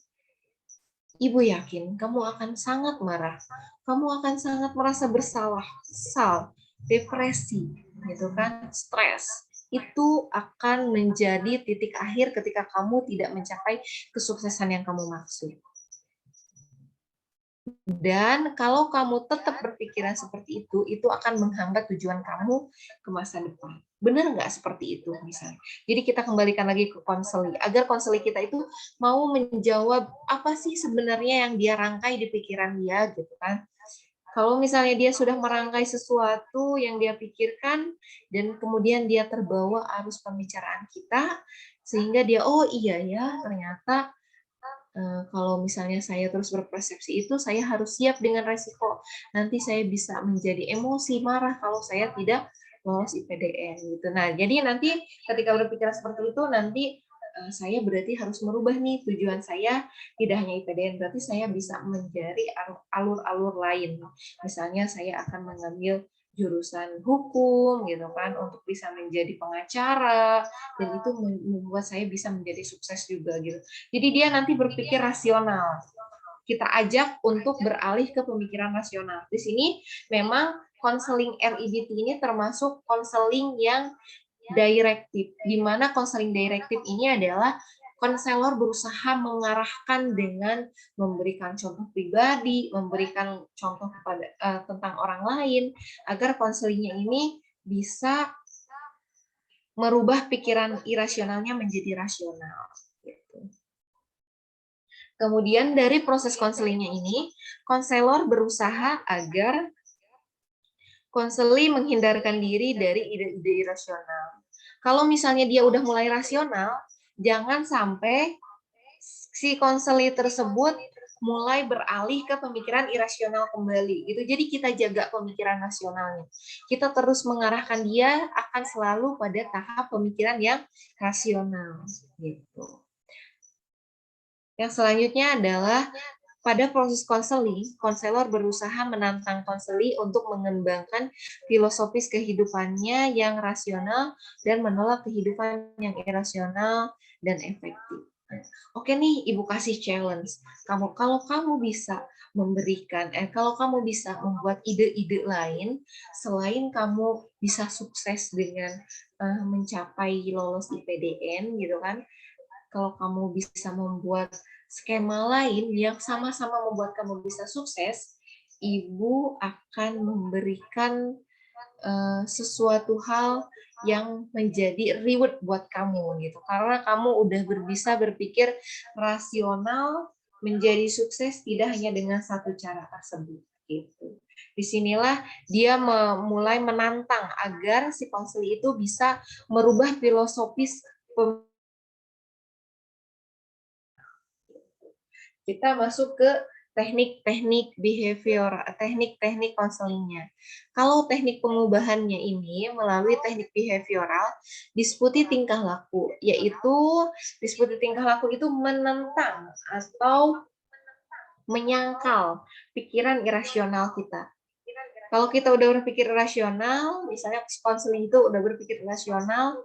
Ibu yakin kamu akan sangat marah, kamu akan sangat merasa bersalah, kesal, depresi, gitu kan, stres. Itu akan menjadi titik akhir ketika kamu tidak mencapai kesuksesan yang kamu maksud. Dan kalau kamu tetap berpikiran seperti itu akan menghambat tujuan kamu ke masa depan. Benar nggak seperti itu misalnya? Jadi kita kembalikan lagi ke konseli, agar konseli kita itu mau menjawab apa sih sebenarnya yang dia rangkai di pikiran dia, gitu kan? Kalau misalnya dia sudah merangkai sesuatu yang dia pikirkan, dan kemudian dia terbawa arus pembicaraan kita, sehingga dia, oh iya ya, ternyata kalau misalnya saya terus berpersepsi itu, saya harus siap dengan resiko. Nanti saya bisa menjadi emosi, marah kalau saya tidak lolos IPDN. Gitu. Nah, jadi nanti ketika berpikir seperti itu, nanti saya berarti harus merubah nih tujuan saya, tidak hanya IPDN, berarti saya bisa mencari alur-alur lain. Misalnya saya akan mengambil jurusan hukum gitu kan untuk bisa menjadi pengacara, dan itu membuat saya bisa menjadi sukses juga gitu. Jadi dia nanti berpikir rasional. Kita ajak untuk beralih ke pemikiran rasional. Di sini memang konseling RIBT ini termasuk konseling yang direktif, di mana konseling direktif ini adalah konselor berusaha mengarahkan dengan memberikan contoh pribadi, memberikan contoh kepada tentang orang lain, agar konselingnya ini bisa merubah pikiran irasionalnya menjadi rasional. Gitu. Kemudian dari proses konselingnya ini, konselor berusaha agar konseli menghindarkan diri dari ide-ide irasional. Kalau misalnya dia udah mulai rasional, jangan sampai si konseli tersebut mulai beralih ke pemikiran irasional kembali gitu. Jadi kita jaga pemikiran rasionalnya. Kita terus mengarahkan dia akan selalu pada tahap pemikiran yang rasional gitu. Yang selanjutnya adalah pada proses konseling, konselor berusaha menantang konseli untuk mengembangkan filosofis kehidupannya yang rasional dan menolak kehidupan yang irasional dan efektif. Oke nih, Ibu kasih challenge. Kalau kamu bisa memberikan, kalau kamu bisa membuat ide-ide lain selain kamu bisa sukses dengan mencapai lolos IPDN, gitu kan? Kalau kamu bisa membuat skema lain yang sama-sama membuat kamu bisa sukses, Ibu akan memberikan sesuatu hal yang menjadi reward buat kamu gitu. Karena kamu udah bisa berpikir rasional menjadi sukses tidak hanya dengan satu cara tersebut gitu. Disinilah dia mulai menantang agar si konseli itu bisa merubah filosofis. Kita masuk ke teknik-teknik behavior, teknik-teknik konselingnya. Kalau teknik pengubahannya ini melalui teknik behavioral, diskusi tingkah laku, yaitu diskusi tingkah laku itu menentang atau menyangkal pikiran irasional kita. Kalau kita udah berpikir rasional, misalnya konseling itu udah berpikir rasional,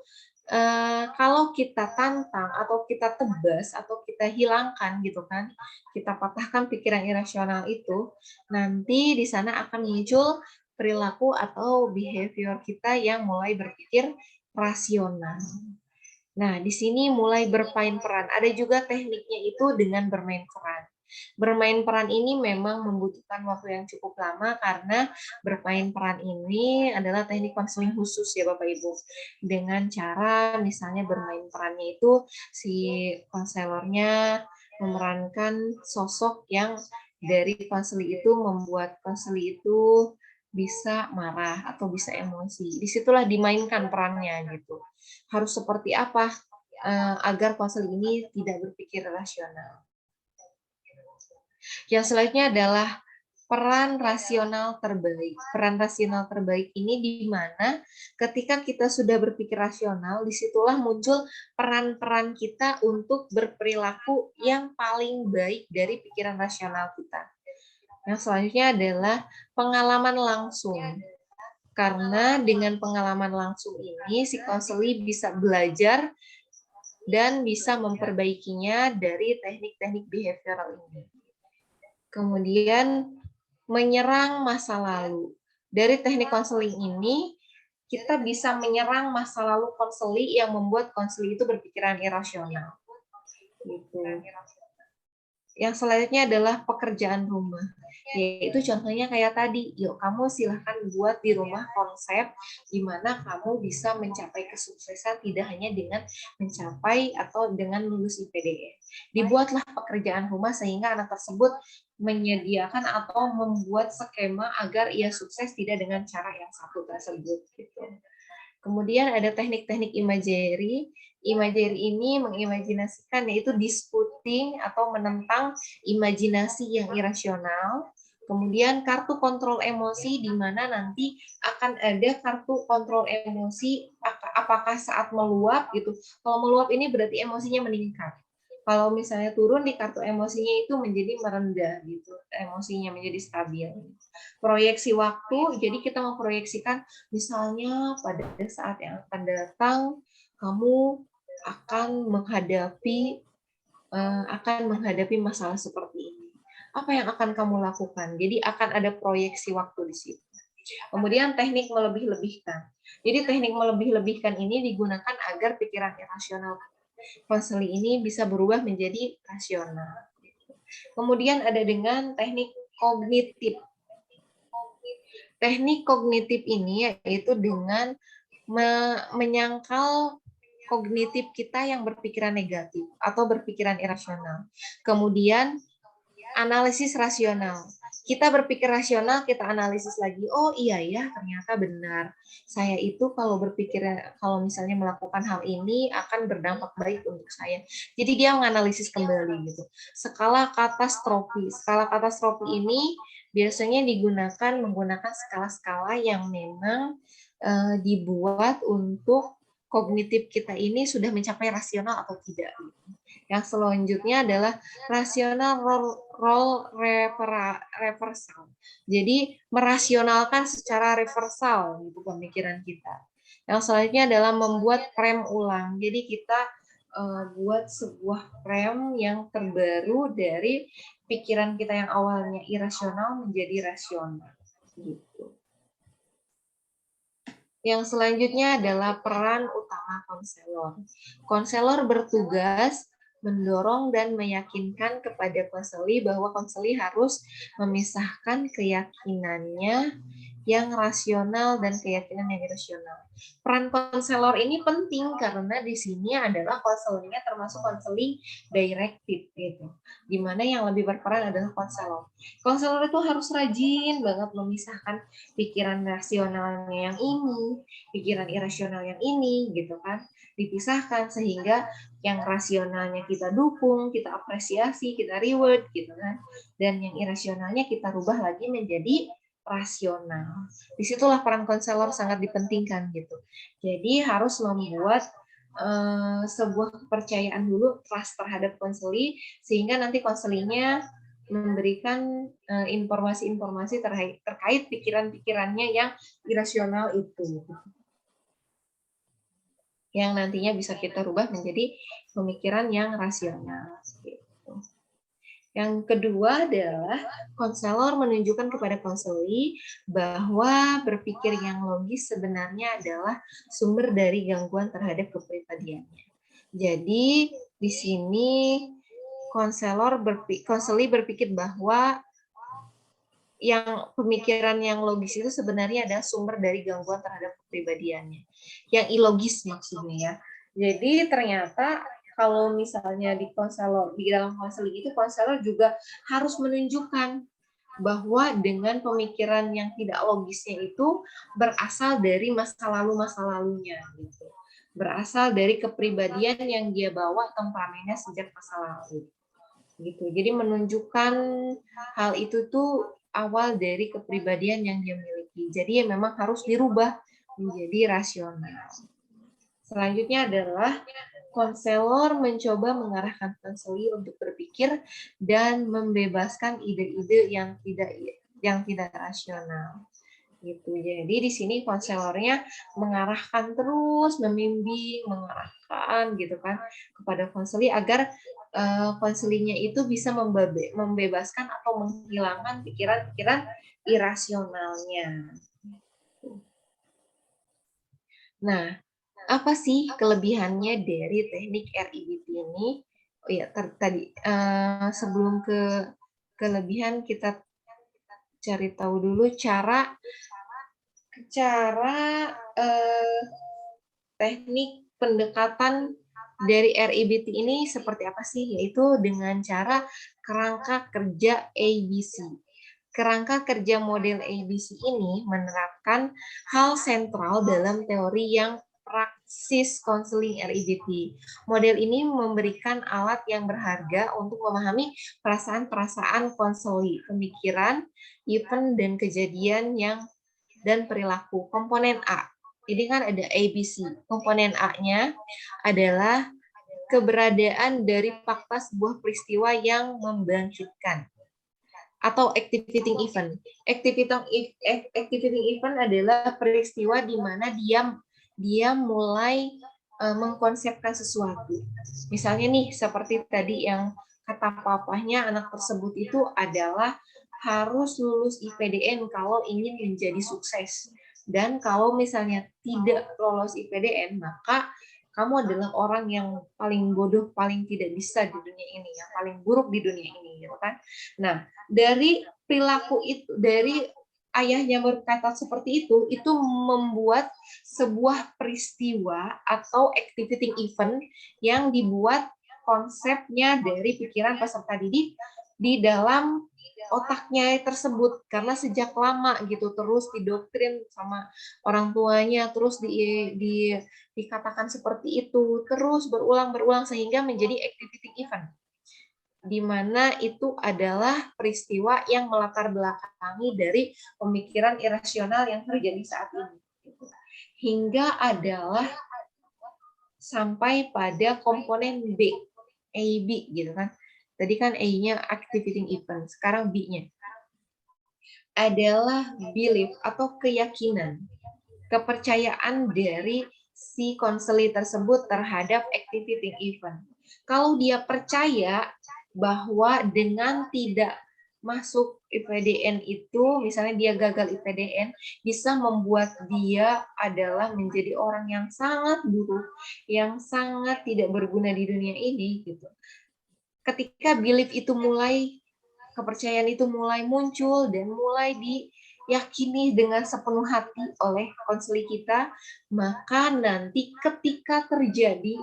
kalau kita tantang atau kita tebas atau kita hilangkan gitu kan, kita patahkan pikiran irasional itu, nanti di sana akan muncul perilaku atau behavior kita yang mulai berpikir rasional. Nah, di sini mulai bermain peran. Ada juga tekniknya itu dengan bermain peran. Bermain peran ini memang membutuhkan waktu yang cukup lama karena bermain peran ini adalah teknik konseling khusus ya Bapak Ibu. Dengan cara misalnya bermain perannya itu si konselornya memerankan sosok yang dari konseli itu membuat konseli itu bisa marah atau bisa emosi. Disitulah dimainkan perannya gitu. Harus seperti apa agar konseling ini tidak berpikir rasional. Yang selanjutnya adalah peran rasional terbaik. Peran rasional terbaik ini di mana ketika kita sudah berpikir rasional, disitulah muncul peran-peran kita untuk berperilaku yang paling baik dari pikiran rasional kita. Yang selanjutnya adalah pengalaman langsung. Karena dengan pengalaman langsung ini, si konseli bisa belajar dan bisa memperbaikinya dari teknik-teknik behavioral ini. Kemudian menyerang masa lalu. Dari teknik konseling ini, kita bisa menyerang masa lalu konseli yang membuat konseli itu berpikiran irasional. Gitu. Yang selanjutnya adalah pekerjaan rumah. Yaitu contohnya kayak tadi, yuk kamu silahkan buat di rumah konsep di mana kamu bisa mencapai kesuksesan tidak hanya dengan mencapai atau dengan lulus IPDN. Dibuatlah pekerjaan rumah sehingga anak tersebut menyediakan atau membuat skema agar ia sukses tidak dengan cara yang satu tersebut. Gitu. Kemudian ada teknik-teknik imagery. Imagery ini mengimajinasikan yaitu disputing atau menentang imajinasi yang irasional. Kemudian kartu kontrol emosi di mana nanti akan ada kartu kontrol emosi apakah saat meluap gitu. Kalau meluap ini berarti emosinya meningkat. Kalau misalnya turun di kartu emosinya itu menjadi merendah gitu, emosinya menjadi stabil. Proyeksi waktu, jadi kita memproyeksikan misalnya pada saat yang akan datang kamu akan menghadapi masalah seperti ini. Apa yang akan kamu lakukan? Jadi akan ada proyeksi waktu di situ. Kemudian teknik melebih-lebihkan. Jadi teknik melebih-lebihkan ini digunakan agar pikiran irasional konseli ini bisa berubah menjadi rasional. Kemudian ada dengan teknik kognitif. Teknik kognitif ini yaitu dengan menyangkal kognitif kita yang berpikiran negatif atau berpikiran irasional. Kemudian analisis rasional. Kita berpikir rasional, kita analisis lagi. Oh iya ya, ternyata benar. Saya itu kalau misalnya melakukan hal ini akan berdampak baik untuk saya. Jadi dia menganalisis kembali gitu. Skala katastrofi. Skala katastrofi ini biasanya menggunakan skala-skala yang memang dibuat untuk kognitif kita ini sudah mencapai rasional atau tidak. Yang selanjutnya adalah rasional role reversal. Jadi merasionalkan secara reversal gitu pemikiran kita. Yang selanjutnya adalah membuat frame ulang. Jadi kita buat sebuah frame yang terbaru dari pikiran kita yang awalnya irasional menjadi rasional. Gitu. Yang selanjutnya adalah peran utama konselor. Konselor bertugas mendorong dan meyakinkan kepada konseli bahwa konseli harus memisahkan keyakinannya yang rasional dan keyakinan yang irasional. Peran konselor ini penting karena di sini adalah konselingnya termasuk konseling direktif gitu. Di mana yang lebih berperan adalah konselor. Konselor itu harus rajin banget memisahkan pikiran rasionalnya yang ini, pikiran irasional yang ini gitu kan. Dipisahkan sehingga yang rasionalnya kita dukung, kita apresiasi, kita reward gitu kan. Dan yang irasionalnya kita rubah lagi menjadi rasional. Disitulah peran konselor sangat dipentingkan gitu. Jadi harus membuat sebuah kepercayaan dulu, trust terhadap konseli, sehingga nanti konselinya memberikan informasi-informasi terkait pikiran-pikirannya yang irasional itu. Yang nantinya bisa kita rubah menjadi pemikiran yang rasional. Gitu. Yang kedua adalah konselor menunjukkan kepada konseli bahwa berpikir yang logis sebenarnya adalah sumber dari gangguan terhadap kepribadiannya. Jadi di sini konseli berpikir bahwa yang pemikiran yang logis itu sebenarnya adalah sumber dari gangguan terhadap kepribadiannya. Yang ilogis maksudnya ya. Jadi ternyata kalau misalnya di dalam konseling itu konselor juga harus menunjukkan bahwa dengan pemikiran yang tidak logisnya itu berasal dari masa lalunya gitu. Berasal dari kepribadian yang dia bawa temperamennya sejak masa lalu. Gitu. Jadi menunjukkan hal itu tuh awal dari kepribadian yang dia miliki. Jadi ya memang harus dirubah menjadi rasional. Selanjutnya adalah konselor mencoba mengarahkan konseli untuk berpikir dan membebaskan ide-ide yang tidak rasional. Gitu. Jadi di sini konselornya mengarahkan terus, membimbing, mengarahkan gitu kan kepada konseli agar konselinya itu bisa membebaskan atau menghilangkan pikiran-pikiran irasionalnya. Nah, apa sih kelebihannya dari teknik RIBT ini? Oh ya, tadi sebelum ke kelebihan kita cari tahu dulu cara teknik pendekatan dari RIBT ini seperti apa sih? Yaitu dengan cara kerangka kerja ABC. Kerangka kerja model ABC ini menerapkan hal sentral dalam teori yang praksis konseling RIBT. Model ini memberikan alat yang berharga untuk memahami perasaan-perasaan konseli, pemikiran, event, dan kejadian dan perilaku. Komponen A. Jadi kan ada ABC. Komponen A-nya adalah keberadaan dari fakta sebuah peristiwa yang membangkitkan atau activating event. Activating event adalah peristiwa di mana dia mulai mengkonsepkan sesuatu. Misalnya nih seperti tadi yang kata papahnya anak tersebut itu adalah harus lulus IPDN kalau ingin menjadi sukses. Dan kalau misalnya tidak lolos IPDN, maka kamu adalah orang yang paling bodoh, paling tidak bisa di dunia ini, yang paling buruk di dunia ini, gitu kan? Nah, dari perilaku itu, dari ayahnya berkata seperti itu membuat sebuah peristiwa atau activating event yang dibuat konsepnya dari pikiran peserta didik di dalam otaknya tersebut, karena sejak lama gitu terus didoktrin sama orang tuanya, terus dikatakan seperti itu, terus berulang sehingga menjadi activating event, di mana itu adalah peristiwa yang melatar belakangi dari pemikiran irasional yang terjadi saat ini. Hingga adalah sampai pada komponen B, AB gitu kan. Tadi kan A-nya activating event, sekarang B-nya adalah belief atau keyakinan, kepercayaan dari si konseli tersebut terhadap activating event. Kalau dia percaya bahwa dengan tidak masuk IPDN itu, misalnya dia gagal IPDN, bisa membuat dia adalah menjadi orang yang sangat buruk, yang sangat tidak berguna di dunia ini gitu. Ketika belief itu mulai, kepercayaan itu mulai muncul dan mulai diyakini dengan sepenuh hati oleh konseling kita, maka nanti ketika terjadi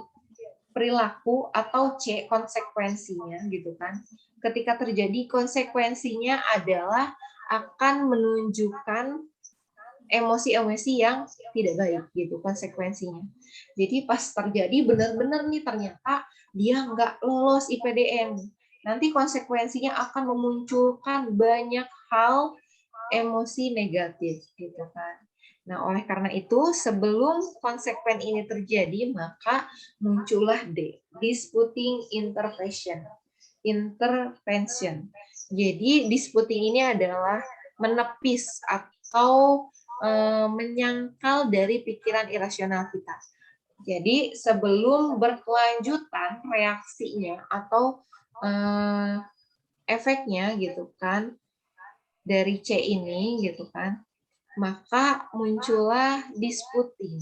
perilaku atau C konsekuensinya gitu kan. Ketika terjadi konsekuensinya adalah akan menunjukkan emosi-emosi yang tidak baik gitu konsekuensinya. Jadi pas terjadi benar-benar nih ternyata dia nggak lolos IPDN. Nanti konsekuensinya akan memunculkan banyak hal emosi negatif gitu kan. Nah, oleh karena itu sebelum konsekuen ini terjadi maka muncullah D, disputing intervention. Jadi disputing ini adalah menepis atau menyangkal dari pikiran irasional kita. Jadi sebelum berkelanjutan reaksinya atau efeknya gitu kan dari C ini gitu kan, maka muncullah disputing.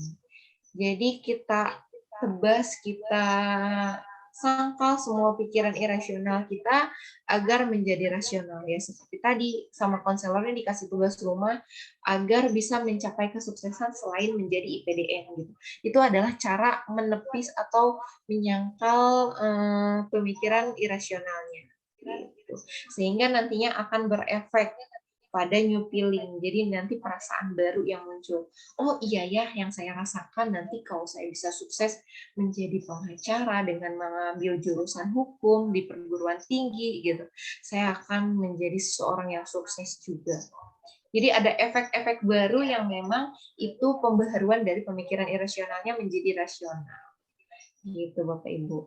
Jadi kita tebas, kita sangkal semua pikiran irasional kita agar menjadi rasional ya. Seperti tadi sama konselornya dikasih tugas rumah agar bisa mencapai kesuksesan selain menjadi IPDN gitu. Itu adalah cara menepis atau menyangkal pemikiran irasionalnya gitu. Sehingga nantinya akan berefek pada new feeling. Jadi nanti perasaan baru yang muncul. Oh iya ya, yang saya rasakan nanti kalau saya bisa sukses menjadi pengacara dengan mengambil jurusan hukum di perguruan tinggi gitu, saya akan menjadi seseorang yang sukses juga. Jadi ada efek-efek baru yang memang itu pembaharuan dari pemikiran irasionalnya menjadi rasional. Gitu Bapak Ibu.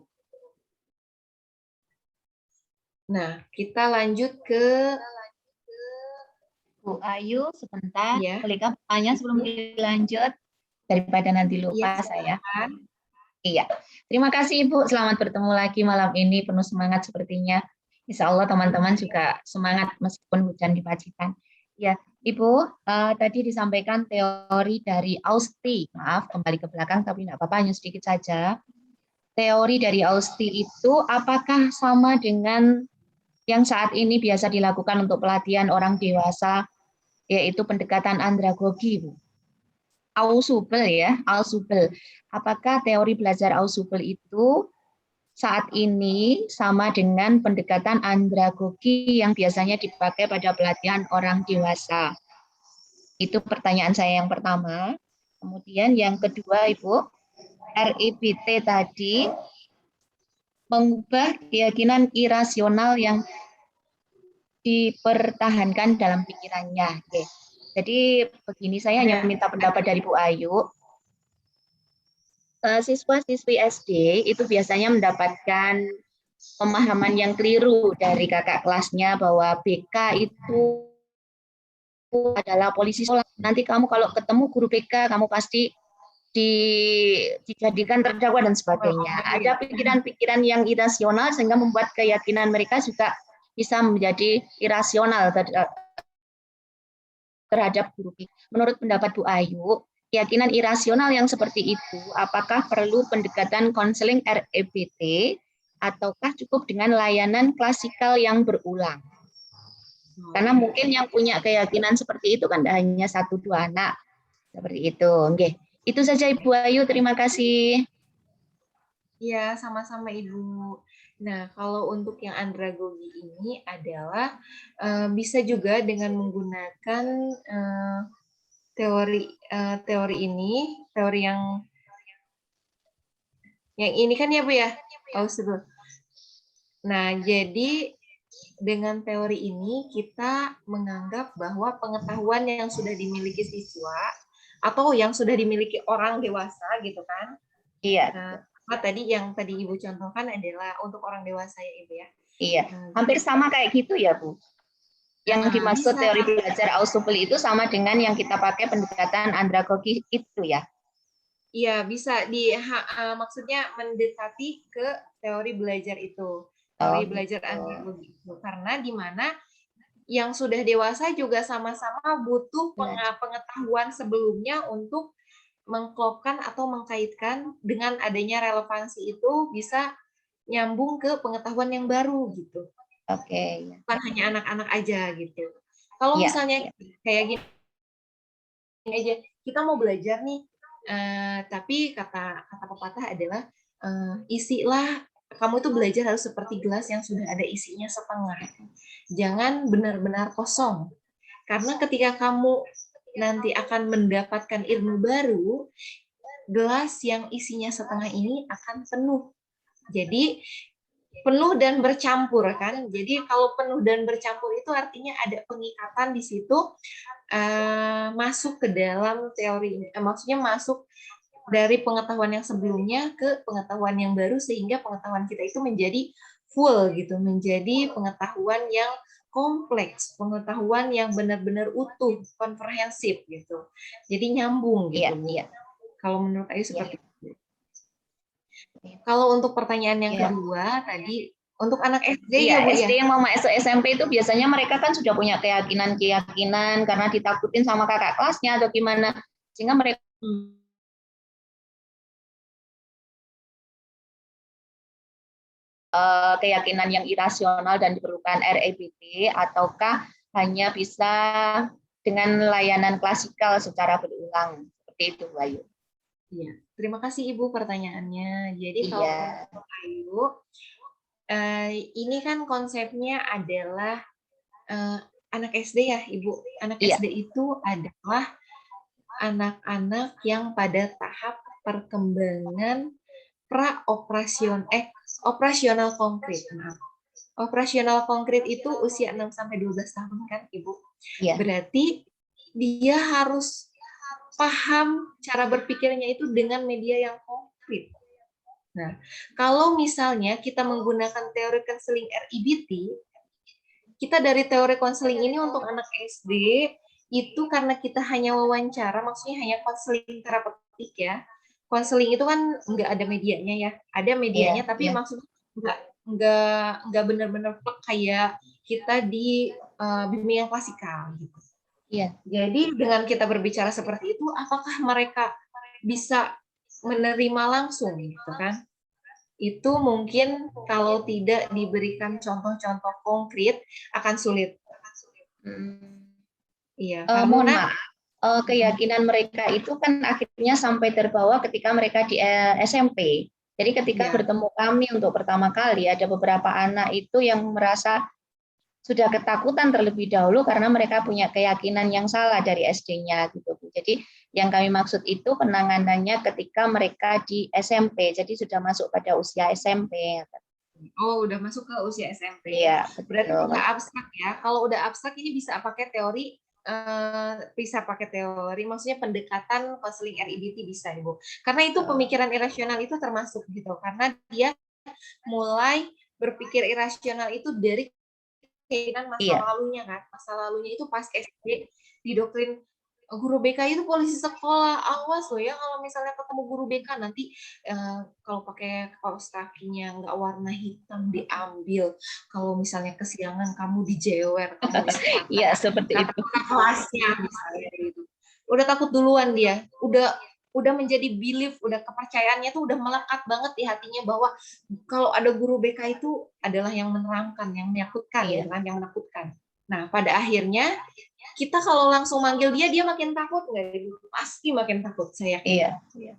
Nah, kita lanjut ke Bu Ayu, sebentar. Ya. Bolehkah bertanya sebelum dilanjut? Daripada nanti lupa saya. Iya. Terima kasih Ibu. Selamat bertemu lagi malam ini. Penuh semangat sepertinya. Insya Allah teman-teman juga semangat meskipun hujan di Pacitan. Ya, Ibu, tadi disampaikan teori dari Austi. Maaf, kembali ke belakang, tapi tidak apa-apa, hanya sedikit saja. Teori dari Austi itu apakah sama dengan yang saat ini biasa dilakukan untuk pelatihan orang dewasa, yaitu pendekatan andragogi, Bu? Ausubel ya, Ausubel. Apakah teori belajar Ausubel itu saat ini sama dengan pendekatan andragogi yang biasanya dipakai pada pelatihan orang dewasa? Itu pertanyaan saya yang pertama. Kemudian yang kedua, Ibu, RIBT tadi mengubah keyakinan irasional yang dipertahankan dalam pikirannya. Oke. Jadi begini, saya hanya minta pendapat dari Bu Ayu. Siswa-siswi SD itu biasanya mendapatkan pemahaman yang keliru dari kakak kelasnya bahwa BK itu adalah polisi sekolah. Nanti kamu kalau ketemu guru BK, kamu pasti dijadikan terdakwa dan sebagainya. Ada pikiran-pikiran yang irasional sehingga membuat keyakinan mereka juga bisa menjadi irasional terhadap guru. Menurut pendapat Bu Ayu, keyakinan irasional yang seperti itu, apakah perlu pendekatan konseling REBT ataukah cukup dengan layanan klasikal yang berulang? Karena mungkin yang punya keyakinan seperti itu kan hanya 1-2 anak. Seperti itu. Oke. Itu saja Ibu Ayu, terima kasih. Ya, sama-sama Ibu. Nah, kalau untuk yang andragogi ini adalah bisa juga dengan menggunakan teori ini, teori yang ini kan ya Bu ya? Ausubel. Nah, jadi dengan teori ini kita menganggap bahwa pengetahuan yang sudah dimiliki siswa atau yang sudah dimiliki orang dewasa gitu kan? Iya. Tadi yang tadi Ibu contohkan adalah untuk orang dewasa ya Ibu ya? Iya, hampir sama kayak gitu ya Bu. Yang dimaksud bisa. Teori belajar Ausubel itu sama dengan yang kita pakai pendekatan andragogi itu ya? Iya, bisa maksudnya mendekati ke teori belajar itu. Teori belajar andragogi itu. Karena di mana yang sudah dewasa juga sama-sama butuh Belajar. pengetahuan sebelumnya untuk mengklopkan atau mengkaitkan dengan adanya relevansi itu bisa nyambung ke pengetahuan yang baru gitu. Oke. Bukan hanya anak-anak aja gitu. Kalau Ya, misalnya kayak gini aja, kita mau belajar nih, tapi kata pepatah adalah isilah, kamu itu belajar harus seperti gelas yang sudah ada isinya setengah. Jangan benar-benar kosong. Karena ketika kamu nanti akan mendapatkan ilmu baru, gelas yang isinya setengah ini akan penuh. Jadi penuh dan bercampur kan. Jadi kalau penuh dan bercampur itu artinya ada pengikatan di situ, masuk ke dalam teori, maksudnya masuk dari pengetahuan yang sebelumnya ke pengetahuan yang baru sehingga pengetahuan kita itu menjadi full gitu, menjadi pengetahuan yang kompleks, pengetahuan yang benar-benar utuh, komprehensif gitu. Jadi nyambung gitu. Iya. Kalau menurut Ayu seperti itu. Kalau untuk pertanyaan yang Iya. kedua tadi untuk anak SD Iya, ya Bu SD ya. yang mau masuk SMP itu biasanya mereka kan sudah punya keyakinan karena ditakutin sama kakak kelasnya atau gimana, sehingga mereka keyakinan yang irasional dan diperlukan REBT, ataukah hanya bisa dengan layanan klasikal secara berulang seperti itu, Bu Ayu? Iya, terima kasih Ibu pertanyaannya. Jadi kalau Iya. untuk Ayu, ini kan konsepnya adalah anak SD ya Ibu. Anak Iya. SD itu adalah anak-anak yang pada tahap perkembangan operasional konkret. Maaf. Operasional konkret itu usia 6 sampai 12 tahun kan Ibu. Iya. Berarti dia harus paham cara berpikirnya itu dengan media yang konkret. Nah, kalau misalnya kita menggunakan teori konseling REBT, kita dari teori konseling ini untuk anak SD itu karena kita hanya wawancara, maksudnya hanya konseling terapeutik ya. Konseling itu kan nggak ada medianya ya, ada medianya tapi maksudnya nggak benar-benar kayak kita di bimbingan klasikal gitu. Iya. Jadi dengan kita berbicara seperti itu, apakah mereka bisa menerima langsung gitu kan? Itu mungkin kalau tidak diberikan contoh-contoh konkret akan sulit. Iya, Mohon maaf, keyakinan mereka itu kan akhirnya sampai terbawa ketika mereka di SMP. Jadi ketika bertemu kami untuk pertama kali, ada beberapa anak itu yang merasa sudah ketakutan terlebih dahulu karena mereka punya keyakinan yang salah dari SD-nya gitu. Jadi yang kami maksud itu penanganannya ketika mereka di SMP. Jadi sudah masuk pada usia SMP. Oh, udah masuk ke usia SMP. Iya, berarti udah abstrak ya. Kalau udah abstrak ini bisa pakai teori, maksudnya pendekatan konseling REBT bisa Ibu. Karena itu pemikiran irasional itu termasuk gitu. Karena dia mulai berpikir irasional itu dari kan masa lalunya kan, masa lalunya itu pas SD didoktrin guru BK itu polisi sekolah, awas loh ya kalau misalnya ketemu guru BK nanti kalau pakai kaos kakinya nggak warna hitam diambil, kalau misalnya kesiangan kamu dijewer, kamu iya seperti itu kelasnya misalnya gitu. Udah takut duluan dia, udah menjadi belief, udah kepercayaannya tuh udah melekat banget di hatinya bahwa kalau ada guru BK itu adalah yang menerangkan, yang menakutkan, gitu kan, yang menakutkan. Nah, pada akhirnya kita kalau langsung manggil dia makin takut nggak? Pasti makin takut, saya yakin. Iya.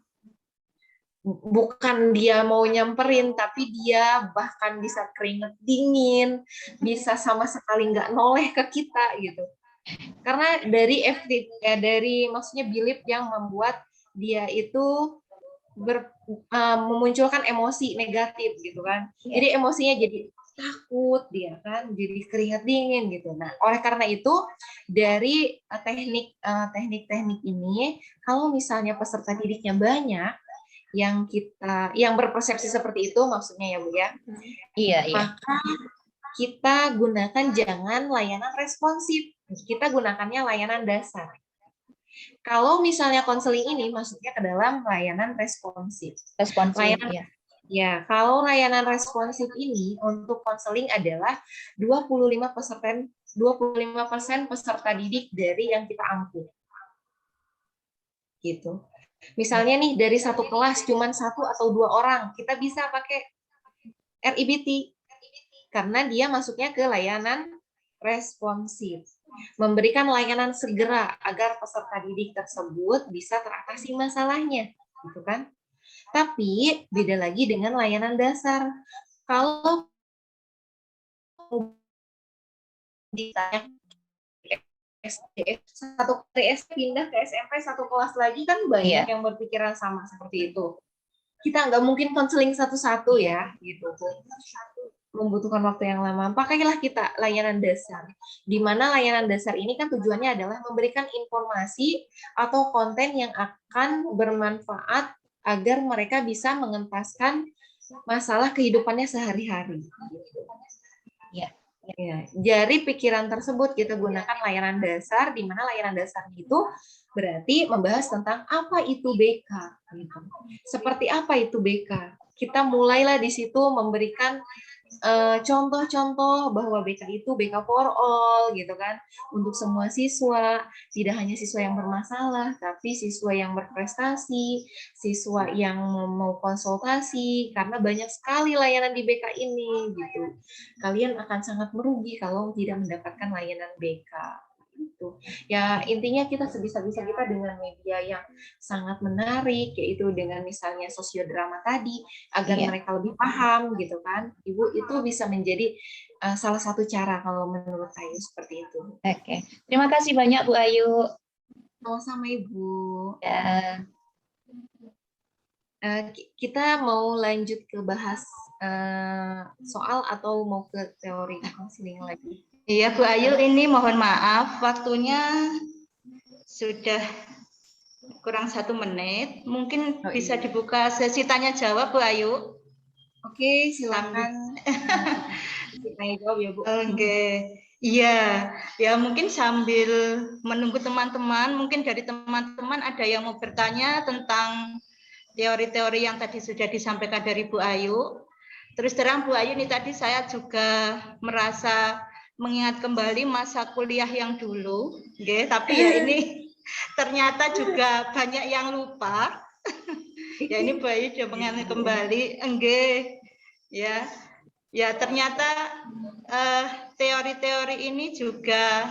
Bukan dia mau nyamperin, tapi dia bahkan bisa keringet dingin, bisa sama sekali nggak noleh ke kita gitu. Karena dari maksudnya belief yang membuat dia itu memunculkan emosi negatif gitu kan. Jadi emosinya jadi takut dia kan, jadi keringat dingin gitu. Nah, oleh karena itu dari teknik-teknik ini, kalau misalnya peserta didiknya banyak yang berpersepsi seperti itu maksudnya ya Bu ya. Iya. Maka kita gunakan jangan layanan responsif. Kita gunakannya layanan dasar. Kalau misalnya konseling ini maksudnya ke dalam layanan responsif. Ya, kalau layanan responsif ini untuk konseling adalah 25% peserta didik dari yang kita angkut. Gitu. Misalnya nih dari satu kelas cuma 1 atau 2 orang, kita bisa pakai RIBT karena dia masuknya ke layanan responsif. Memberikan layanan segera agar peserta didik tersebut bisa teratasi masalahnya, gitu kan? Tapi beda lagi dengan layanan dasar. Kalau ditanya SD, satu dari SD pindah ke SMP satu kelas lagi kan banyak yang berpikiran sama seperti itu. Kita nggak mungkin konseling satu-satu ya, gitu. Membutuhkan waktu yang lama. Pakailah kita layanan dasar. Di mana layanan dasar ini kan tujuannya adalah memberikan informasi atau konten yang akan bermanfaat agar mereka bisa mengentaskan masalah kehidupannya sehari-hari. Ya. Ya, dari pikiran tersebut kita gunakan layanan dasar, di mana layanan dasar itu berarti membahas tentang apa itu BK. Gitu. Seperti apa itu BK? Kita mulailah di situ memberikan contoh-contoh bahwa BK itu BK for all, gitu kan, untuk semua siswa, tidak hanya siswa yang bermasalah, tapi siswa yang berprestasi, siswa yang mau konsultasi, karena banyak sekali layanan di BK ini, gitu. Kalian akan sangat merugi kalau tidak mendapatkan layanan BK. Gitu. Ya intinya kita sebisa-bisa kita dengan media yang sangat menarik, yaitu dengan misalnya sosiodrama tadi, agar mereka lebih paham, gitu kan. Ibu, itu bisa menjadi salah satu cara kalau menurut saya seperti itu. Oke, terima kasih banyak Bu Ayu. Sama-sama Ibu. Ya. Kita mau lanjut ke bahas soal atau mau ke teori konseling lagi? Iya Bu Ayu, ini mohon maaf waktunya sudah kurang 1 menit. Mungkin bisa dibuka sesi tanya jawab Bu Ayu. Oke, silakan. Tanya jawab ya Bu. Oke. Iya, ya mungkin sambil menunggu teman-teman, mungkin dari teman-teman ada yang mau bertanya tentang teori-teori yang tadi sudah disampaikan dari Bu Ayu. Terus terang Bu Ayu, ini tadi saya juga merasa mengingat kembali masa kuliah yang dulu, tapi ya ini ternyata juga banyak yang lupa. Ya ini Bu Ayu sudah mengingat kembali, ya ternyata teori-teori ini juga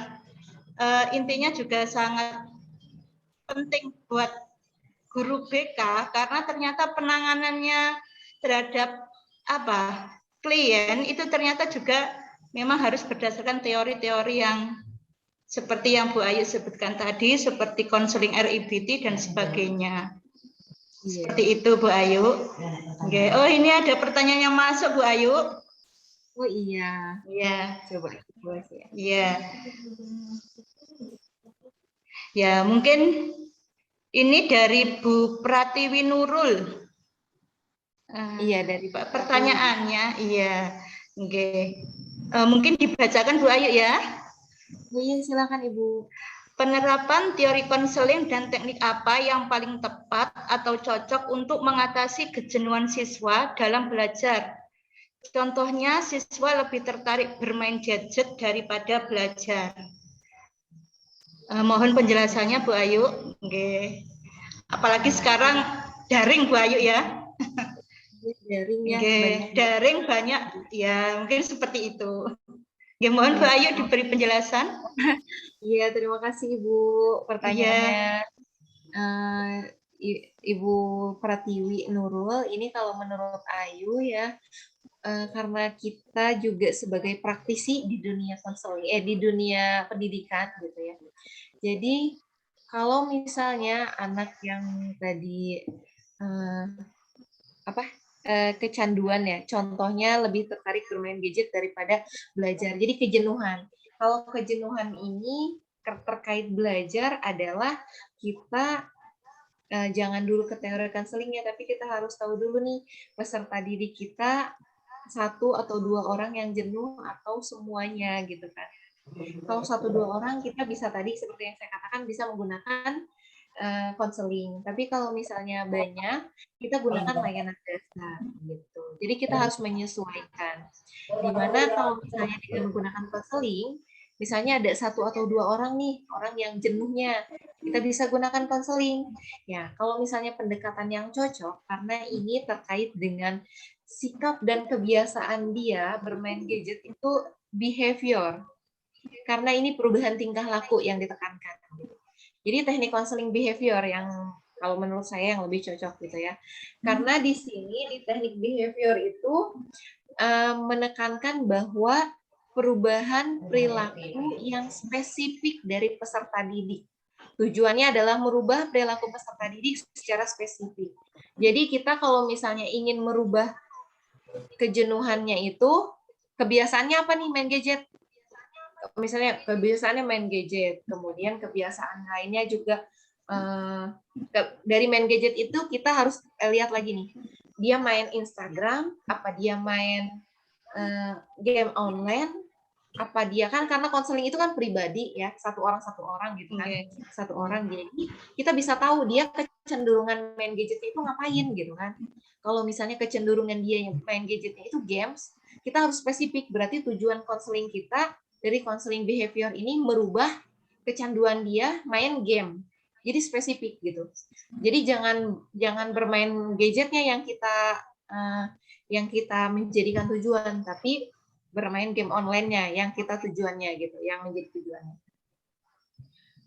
intinya juga sangat penting buat guru BK karena ternyata penanganannya terhadap klien itu ternyata juga memang harus berdasarkan teori-teori yang seperti yang Bu Ayu sebutkan tadi, seperti konseling RIBT dan sebagainya. Seperti itu Bu Ayu. Oh ini ada pertanyaan yang masuk Bu Ayu. Oh iya. Iya. Coba ya. Iya. Ya mungkin ini dari Bu Pratiwi Nurul. Iya dari pertanyaannya, iya. Mungkin dibacakan Bu Ayu ya. Oh, iya, silakan Ibu. Penerapan teori konseling dan teknik apa yang paling tepat atau cocok untuk mengatasi kejenuhan siswa dalam belajar? Contohnya siswa lebih tertarik bermain gadget daripada belajar. Mohon penjelasannya Bu Ayu. Apalagi sekarang daring Bu Ayu ya. Daring ya. Daring banyak ya, mungkin seperti itu. Mohon Bu Ayu diberi penjelasan. Iya, terima kasih Ibu pertanyaannya. Ibu Pratiwi Nurul, ini kalau menurut Ayu ya, karena kita juga sebagai praktisi di dunia konseling, di dunia pendidikan gitu ya. Jadi kalau misalnya anak yang tadi kecanduan ya, contohnya lebih tertarik bermain gadget daripada belajar. Jadi kejenuhan. Kalau kejenuhan ini terkait belajar adalah kita jangan dulu ke teori konselingnya, tapi kita harus tahu dulu nih peserta didik kita 1 atau 2 orang yang jenuh atau semuanya gitu kan. Kalau 1-2 orang kita bisa tadi seperti yang saya katakan bisa menggunakan konseling. Tapi kalau misalnya banyak, kita gunakan layanan dasar gitu. Jadi kita harus menyesuaikan. Dimana kalau misalnya dengan menggunakan konseling, misalnya ada 1 atau 2 orang nih, orang yang jenuhnya, kita bisa gunakan konseling. Ya, kalau misalnya pendekatan yang cocok, karena ini terkait dengan sikap dan kebiasaan dia bermain gadget itu behavior. Karena ini perubahan tingkah laku yang ditekankan. Jadi teknik konseling behavior yang kalau menurut saya yang lebih cocok gitu ya. Karena di sini di teknik behavior itu menekankan bahwa perubahan perilaku yang spesifik dari peserta didik. Tujuannya adalah merubah perilaku peserta didik secara spesifik. Jadi kita kalau misalnya ingin merubah kejenuhannya itu, kebiasaannya apa nih, main gadget? Misalnya kebiasaannya main gadget, kemudian kebiasaan lainnya juga dari main gadget itu kita harus lihat lagi nih, dia main Instagram, apa dia main game online, apa dia kan karena konseling itu kan pribadi ya, satu orang gitu kan, satu orang, jadi kita bisa tahu dia kecenderungan main gadget itu ngapain gitu kan. Kalau misalnya kecenderungan dia yang main gadgetnya itu games, kita harus spesifik, berarti tujuan konseling kita dari konseling behavior ini merubah kecanduan dia main game. Jadi spesifik gitu. Jadi jangan bermain gadgetnya yang kita menjadikan tujuan, tapi bermain game online-nya yang kita tujuannya gitu, yang menjadi tujuannya.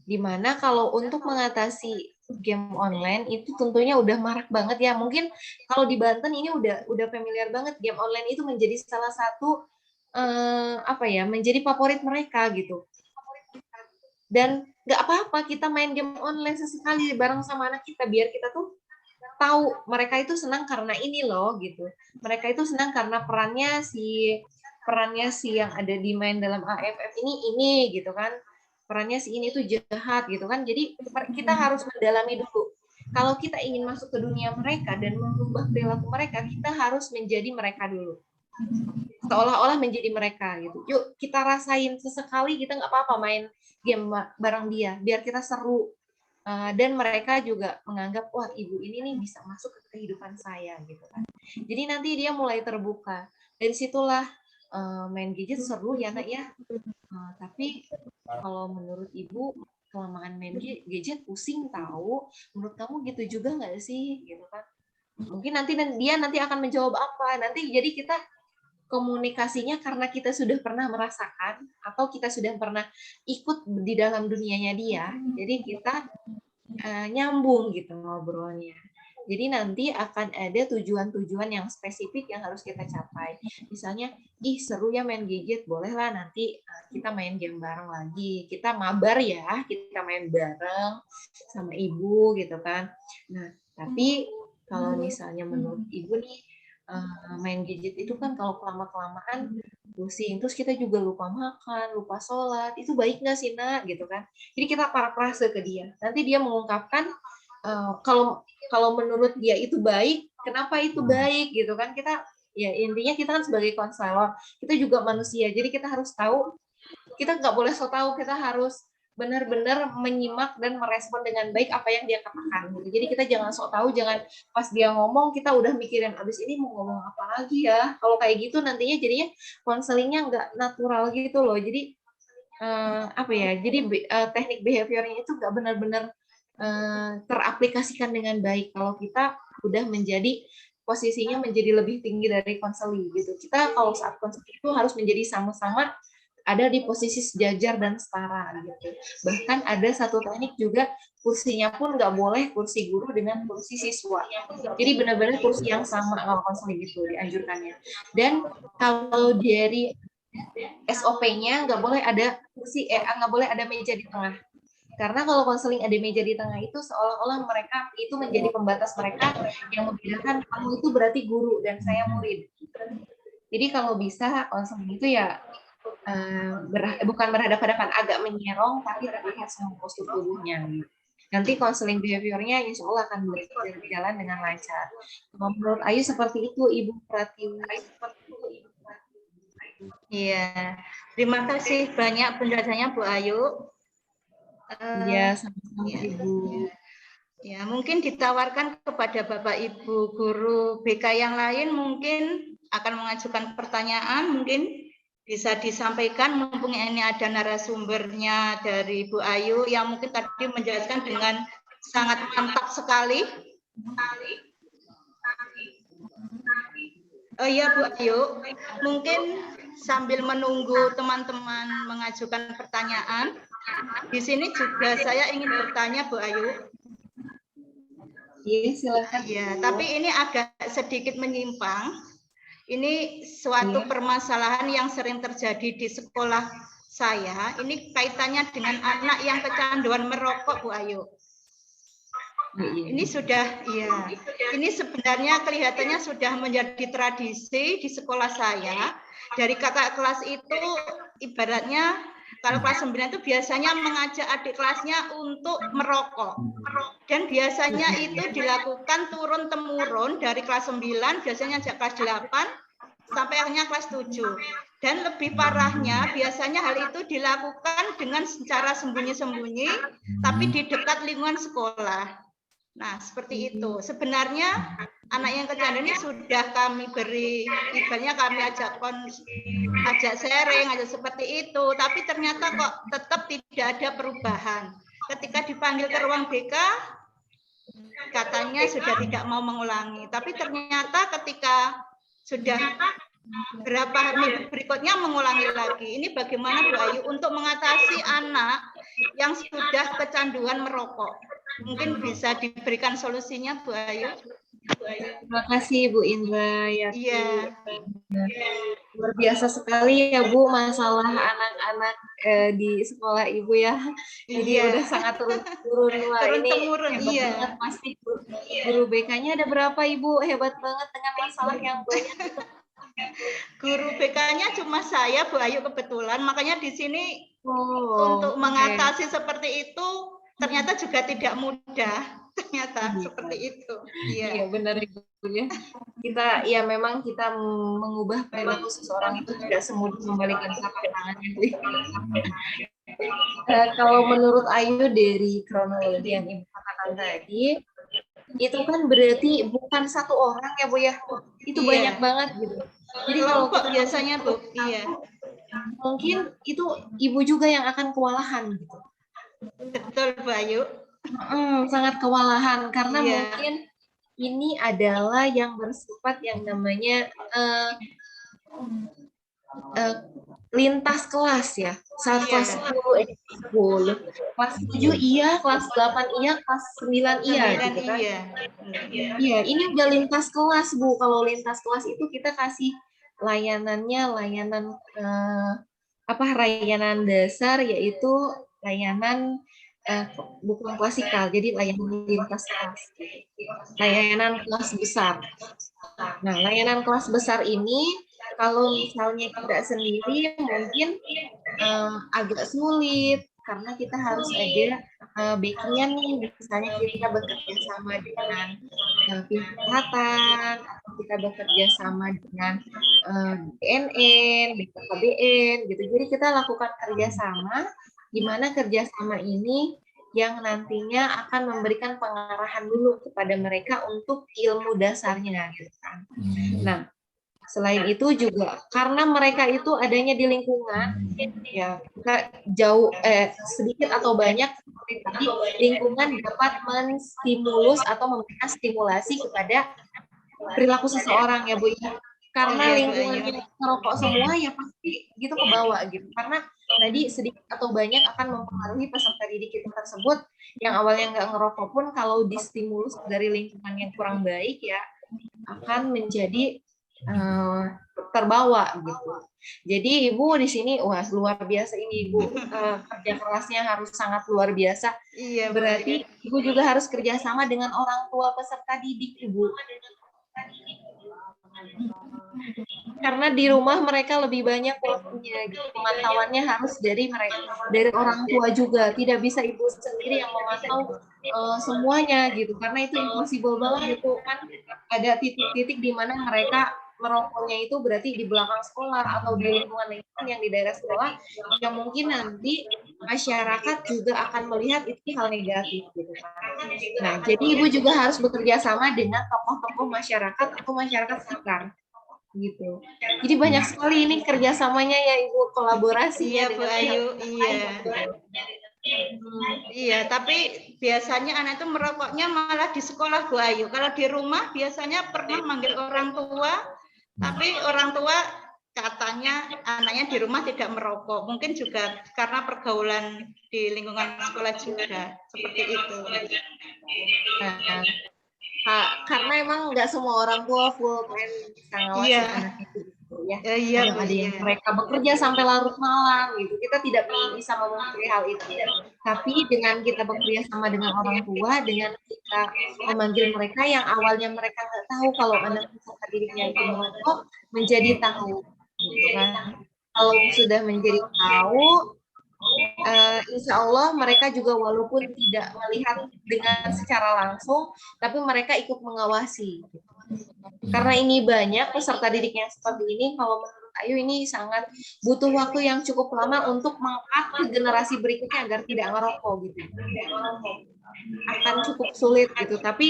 Dimana kalau untuk mengatasi game online itu tentunya udah marak banget ya. Mungkin kalau di Banten ini udah familiar banget, game online itu menjadi salah satu menjadi favorit mereka gitu. Dan nggak apa-apa kita main game online sesekali bareng sama anak kita, biar kita tuh tahu mereka itu senang karena ini loh gitu. Mereka itu senang karena perannya si yang ada di main dalam AFF ini gitu kan. Perannya si ini tuh jahat gitu kan. Jadi kita harus mendalami dulu. Kalau kita ingin masuk ke dunia mereka dan mengubah perilaku mereka, kita harus menjadi mereka dulu. Seolah-olah menjadi mereka gitu. Yuk kita rasain sesekali, kita nggak apa-apa main game bareng dia, biar kita seru. Dan mereka juga menganggap, wah ibu ini nih bisa masuk ke kehidupan saya gitu kan. Jadi nanti dia mulai terbuka. Dari situlah main gadget seru ya nak ya. Tapi kalau menurut ibu kelamaan main gadget pusing tahu. Menurut kamu gitu juga nggak sih gitu kan? Mungkin dia nanti akan menjawab apa. Nanti jadi kita komunikasinya karena kita sudah pernah merasakan atau kita sudah pernah ikut di dalam dunianya dia, jadi kita nyambung gitu ngobrolnya. Jadi nanti akan ada tujuan-tujuan yang spesifik yang harus kita capai. Misalnya, seru ya main gadget, bolehlah nanti kita main game bareng lagi. Kita mabar ya, kita main bareng sama ibu gitu kan. Nah, tapi kalau misalnya menurut ibu nih, main gadget itu kan kalau kelamaan pusing, terus kita juga lupa makan, lupa sholat, itu baik nggak sih nak gitu kan. Jadi kita parafrase ke dia, nanti dia mengungkapkan kalau menurut dia itu baik, kenapa itu baik gitu kan. Kita ya intinya kita kan sebagai konselor, kita juga manusia, jadi kita harus tahu, kita nggak boleh so tahu, kita harus benar-benar menyimak dan merespon dengan baik apa yang dia katakan gitu. Jadi kita jangan sok tahu, jangan pas dia ngomong kita udah mikirin abis ini mau ngomong apa lagi ya. Kalau kayak gitu nantinya jadinya konselingnya nggak natural gitu loh. Jadi jadi teknik behaviornya itu nggak benar-benar teraplikasikan dengan baik kalau kita udah menjadi posisinya menjadi lebih tinggi dari konseling gitu. Kita kalau saat konseling itu harus menjadi sama-sama ada di posisi sejajar dan setara gitu. Bahkan ada satu teknik juga, kursinya pun nggak boleh kursi guru dengan kursi siswa. Jadi benar-benar kursi yang sama kalau konseling itu dianjurkannya. Dan kalau dari SOP-nya nggak boleh ada kursi, nggak boleh ada meja di tengah. Karena kalau konseling ada meja di tengah itu seolah-olah mereka itu menjadi pembatas mereka yang membedakan kamu itu berarti guru dan saya murid. Jadi kalau bisa konseling itu ya bukan berhadapan-hadapan, agak menyerong tapi terlihat semua postur tubuhnya. Nanti konseling behaviornya insya Allah akan berjalan dengan lancar. Menurut Ayu seperti itu, Ibu Pratiwi. Iya, terima kasih banyak penjelasannya Bu Ayu. Ya, sama-sama Ibu. Ya, mungkin ditawarkan kepada Bapak Ibu guru BK yang lain, mungkin akan mengajukan pertanyaan, mungkin bisa disampaikan mumpung ini ada narasumbernya dari Bu Ayu yang mungkin tadi menjelaskan dengan sangat mantap sekali. Oh iya Bu Ayu, mungkin sambil menunggu teman-teman mengajukan pertanyaan, di sini juga saya ingin bertanya Bu Ayu. Iya, silakan. Ya, tapi ini agak sedikit menyimpang. Ini suatu permasalahan yang sering terjadi di sekolah saya. Ini kaitannya dengan anak yang kecanduan merokok, Bu Ayu. Ini sudah, ya, ini sebenarnya kelihatannya sudah menjadi tradisi di sekolah saya. Dari kakak kelas itu, ibaratnya kalau kelas 9 itu biasanya mengajak adik kelasnya untuk merokok. Dan biasanya itu dilakukan turun-temurun dari kelas 9, biasanya sejak kelas 8, sampai akhirnya kelas 7. Dan lebih parahnya, biasanya hal itu dilakukan dengan secara sembunyi-sembunyi, tapi di dekat lingkungan sekolah. Nah, seperti itu. Sebenarnya anak yang kecanduan ini sudah kami beri, ibaratnya kami ajak sharing, ajak seperti itu. Tapi ternyata kok tetap tidak ada perubahan. Ketika dipanggil ke ruang BK, katanya sudah tidak mau mengulangi. Tapi ternyata ketika sudah berapa minggu berikutnya mengulangi lagi. Ini bagaimana Bu Ayu untuk mengatasi anak yang sudah kecanduan merokok? Mungkin bisa diberikan solusinya, Bu Ayu. Terima kasih Bu Indra. Ya, Iya. luar biasa sekali ya Bu masalah anak-anak di sekolah Ibu ya. Jadi udah sangat turun-turun. Turun-temurun, iya. Banget, pasti guru BK-nya ada berapa Ibu? Hebat banget dengan masalah yang banyak. Guru BK-nya cuma saya, Bu Ayu, kebetulan. Makanya di sini untuk mengatasi seperti itu ternyata juga tidak mudah. Ternyata seperti itu. Iya, benar Ibu ya. Kita ya memang kita mengubah perilaku seseorang itu tidak semudah membalikan telapak tangan. Kalau menurut Ayu dari kronologi yang Ibu katakan tadi, itu kan berarti bukan satu orang ya Bu ya. Itu banyak banget gitu. Jadi kalau biasanya Bu, iya. Mungkin itu Ibu juga yang akan kewalahan gitu. Betul Bu Ayu. Sangat kewalahan karena mungkin ini adalah yang bersifat yang namanya lintas kelas ya. Saat kelas 10, kelas 7 iya, kelas 8 iya, kelas 9 iya gitu kan. Iya, ini udah lintas kelas Bu. Kalau lintas kelas itu kita kasih layanan dasar, yaitu layanan bukan klasikal, jadi layanan lintas kelas, layanan kelas besar. Nah, layanan kelas besar ini kalau misalnya kita sendiri mungkin agak sulit karena kita harus ada backing-nya nih, misalnya kita bekerja sama dengan kesehatan, atau kita bekerja sama dengan BNN, BKKBN, gitu. Jadi kita lakukan kerjasama, di mana kerjasama ini yang nantinya akan memberikan pengarahan dulu kepada mereka untuk ilmu dasarnya, gitu kan. Nah, selain itu juga karena mereka itu adanya di lingkungan, ya kita jauh sedikit atau banyak seperti tadi, lingkungan dapat menstimulus atau memberikan stimulasi kepada perilaku seseorang ya Bu ya. Karena lingkungannya ngerokok semua ya pasti gitu ke bawah gitu. Karena tadi sedikit atau banyak akan mempengaruhi peserta didik kita tersebut yang awalnya nggak ngerokok pun kalau distimulus dari lingkungan yang kurang baik ya akan menjadi terbawa gitu. Jadi Ibu di sini wah luar biasa ini Ibu, kerja kerasnya harus sangat luar biasa. Iya, berarti Ibu juga harus kerjasama dengan orang tua peserta didik Ibu. Karena di rumah mereka lebih banyak waktunya, gitu. Pemantauannya harus dari orang tua juga. Tidak bisa Ibu sendiri yang memantau semuanya gitu. Karena itu impossible banget itu kan ada titik-titik di mana mereka merokoknya itu berarti di belakang sekolah atau di lingkungan yang di daerah sekolah yang mungkin nanti masyarakat juga akan melihat itu hal negatif gitu kan. Nah, jadi Ibu juga harus bekerja sama dengan tokoh-tokoh masyarakat atau masyarakat sekitar. gitu. Jadi banyak sekali ini kerjasamanya ya Ibu, kolaborasinya Iya Bu dengan Ayu, pihak iya. lain, gitu. Iya, tapi biasanya anak itu merokoknya malah di sekolah Bu Ayu. Kalau di rumah biasanya pernah manggil orang tua, tapi orang tua katanya anaknya di rumah tidak merokok. Mungkin juga karena pergaulan di lingkungan sekolah juga seperti itu. Karena emang nggak semua orang tua full time bisa ngawasin Iya. anaknya gitu ya. Iya, Kadang Bu, ada yang iya. mereka bekerja sampai larut malam gitu. Kita tidak bisa memungkiri hal itu. Tapi dengan kita bekerja sama dengan orang tua, dengan kita memanggil mereka yang awalnya mereka nggak tahu kalau anak peserta didiknya itu merokok, menjadi tahu, gitu kan. Kalau sudah menjadi tahu, insya Allah mereka juga walaupun tidak melihat dengan secara langsung, tapi mereka ikut mengawasi. Karena ini banyak peserta didik yang seperti ini, kalau menurut Ayu ini sangat butuh waktu yang cukup lama untuk mengangkat ke generasi berikutnya agar tidak merokok gitu. Akan cukup sulit gitu, tapi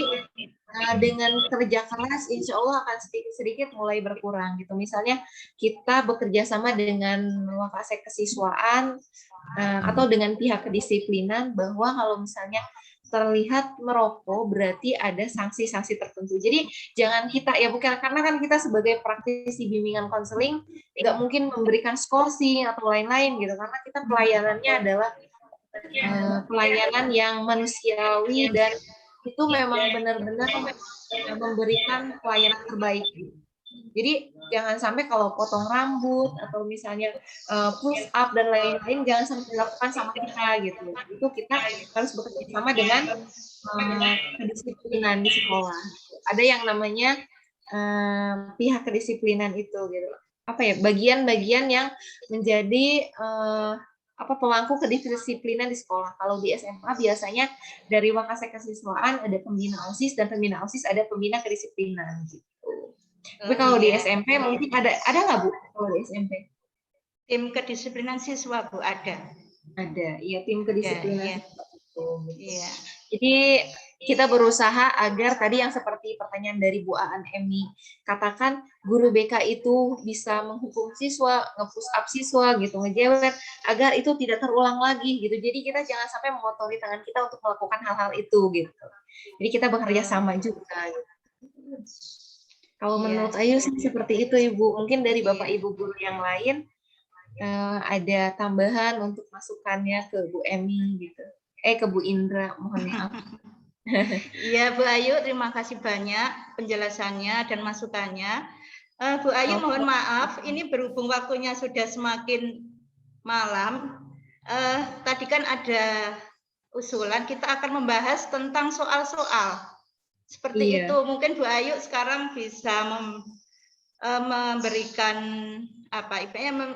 dengan kerja keras insya Allah akan sedikit-sedikit mulai berkurang gitu. Misalnya kita bekerja sama dengan Wakasek Kesiswaan atau dengan pihak kedisiplinan, bahwa kalau misalnya terlihat merokok berarti ada sanksi-sanksi tertentu. Jadi jangan kita ya, bukan karena kan kita sebagai praktisi bimbingan konseling nggak mungkin memberikan skorsing atau lain-lain gitu, karena kita pelayanannya adalah pelayanan yang manusiawi dan itu memang benar-benar memberikan pelayanan terbaik. Jadi jangan sampai kalau potong rambut atau misalnya push up dan lain-lain jangan sampai dilakukan sama kita gitu. Itu kita harus bekerja sama dengan kedisiplinan di sekolah. Ada yang namanya pihak kedisiplinan itu gitu. Apa ya, bagian-bagian yang menjadi pemangku kedisiplinan di sekolah. Kalau di SMA biasanya dari Wakasek Kesiswaan ada pembina OSIS, dan pembina OSIS ada pembina kedisiplinan gitu. Tapi kalau di SMP mungkin ada nggak Bu kalau di SMP? Tim kedisiplinan siswa Bu ada. Ada, iya tim kedisiplinan. Iya. Jadi kita berusaha agar tadi yang seperti pertanyaan dari Bu Aan Emi katakan, guru BK itu bisa menghukum siswa, nge-push up siswa gitu, ngejewer, agar itu tidak terulang lagi gitu. Jadi kita jangan sampai mengotori tangan kita untuk melakukan hal-hal itu gitu. Jadi kita bekerja sama juga. Gitu. Kalau menurut Ayu sih seperti itu Ibu. Mungkin dari Bapak Ibu guru yang lain ada tambahan untuk masukannya ke Bu Emi gitu. Ke Bu Indra, mohon maaf. Iya Bu Ayu, terima kasih banyak penjelasannya dan masukannya. Bu Ayu mohon maaf, ini berhubung waktunya sudah semakin malam. Tadi kan ada usulan kita akan membahas tentang soal-soal seperti itu. Mungkin Bu Ayu sekarang bisa memberikan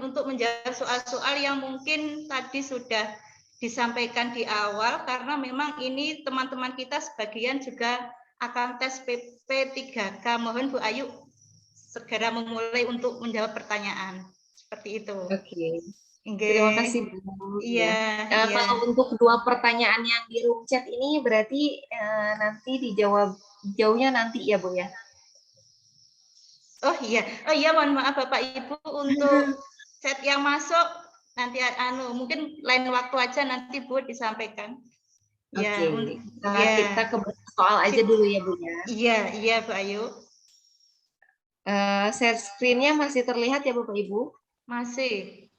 untuk menjawab soal-soal yang mungkin tadi sudah disampaikan di awal, karena memang ini teman-teman kita sebagian juga akan tes PP3K. Mohon Bu Ayu segera memulai untuk menjawab pertanyaan seperti itu. Oke. Terima kasih Bu. Iya. Kalau untuk 2 pertanyaan yang di room chat ini berarti nanti dijawab jauhnya nanti ya Bu ya. Oh iya, mohon maaf Bapak Ibu untuk chat yang masuk. Nanti mungkin lain waktu aja nanti Bu disampaikan. Oke. Kita ke soal aja dulu ya Bu ya. Iya Bu Ayu. Share screen-nya masih terlihat ya Bapak Ibu? Masih.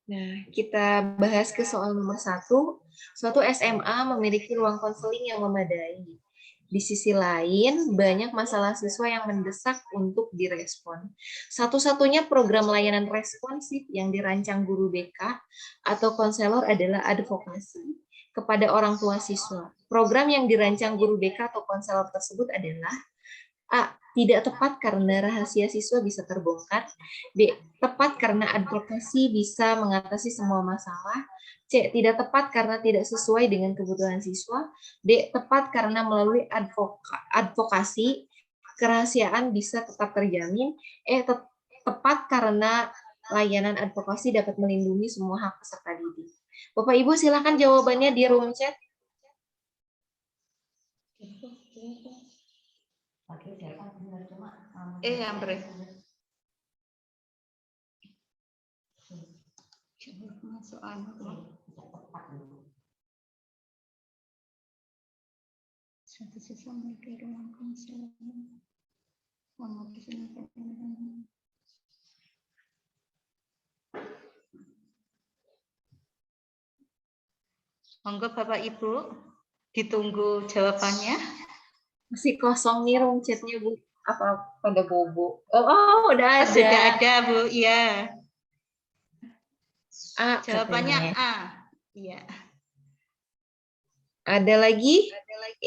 Nah, kita bahas ke soal nomor 1. Suatu SMA memiliki ruang konseling yang memadai. Di sisi lain, banyak masalah siswa yang mendesak untuk direspon. Satu-satunya program layanan responsif yang dirancang guru BK atau konselor adalah advokasi kepada orang tua siswa. Program yang dirancang guru BK atau konselor tersebut adalah: A. Tidak tepat karena rahasia siswa bisa terbongkar. B. Tepat karena advokasi bisa mengatasi semua masalah. C. Tidak tepat karena tidak sesuai dengan kebutuhan siswa. D. Tepat karena melalui advokasi kerahasiaan bisa tetap terjamin. Tepat karena layanan advokasi dapat melindungi semua hak peserta didik. Bapak Ibu silakan jawabannya di room chat. Ambre. Monggo Bapak Ibu, ditunggu jawabannya. Masih kosong nih room chatnya Bu. Apa pada bobo? Oh, udah ada. Sudah ada Bu, iya. A, Jawabannya katanya. A. Iya. Ada lagi?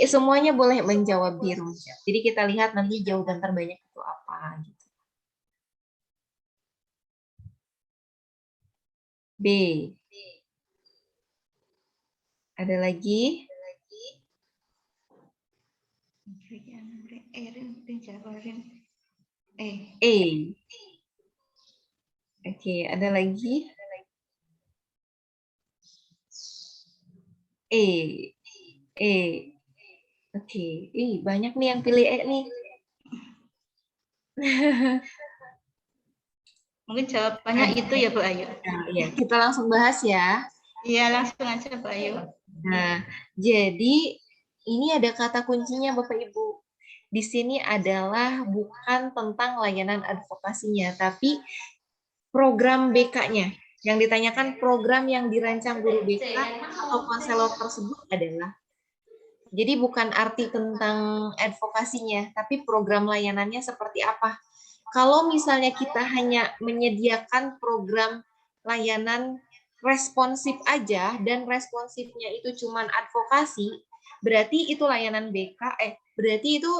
Semuanya boleh menjawab di room chat. Jadi kita lihat nanti jawaban terbanyak itu apa. Gitu. B. Ada lagi? E. Oke, ada lagi? E. Oke, banyak nih yang pilih E nih. Mungkin jawabannya itu ya Bu Ayu. Nah, iya, kita langsung bahas ya. Iya, langsung aja Bu Ayu. Nah, jadi ini ada kata kuncinya Bapak Ibu. Di sini adalah bukan tentang layanan advokasinya, tapi program BK-nya. Yang ditanyakan program yang dirancang guru BK atau konselor tersebut adalah. Jadi bukan arti tentang advokasinya, tapi program layanannya seperti apa. Kalau misalnya kita hanya menyediakan program layanan responsif aja, dan responsifnya itu cuman advokasi, berarti itu layanan BK, berarti itu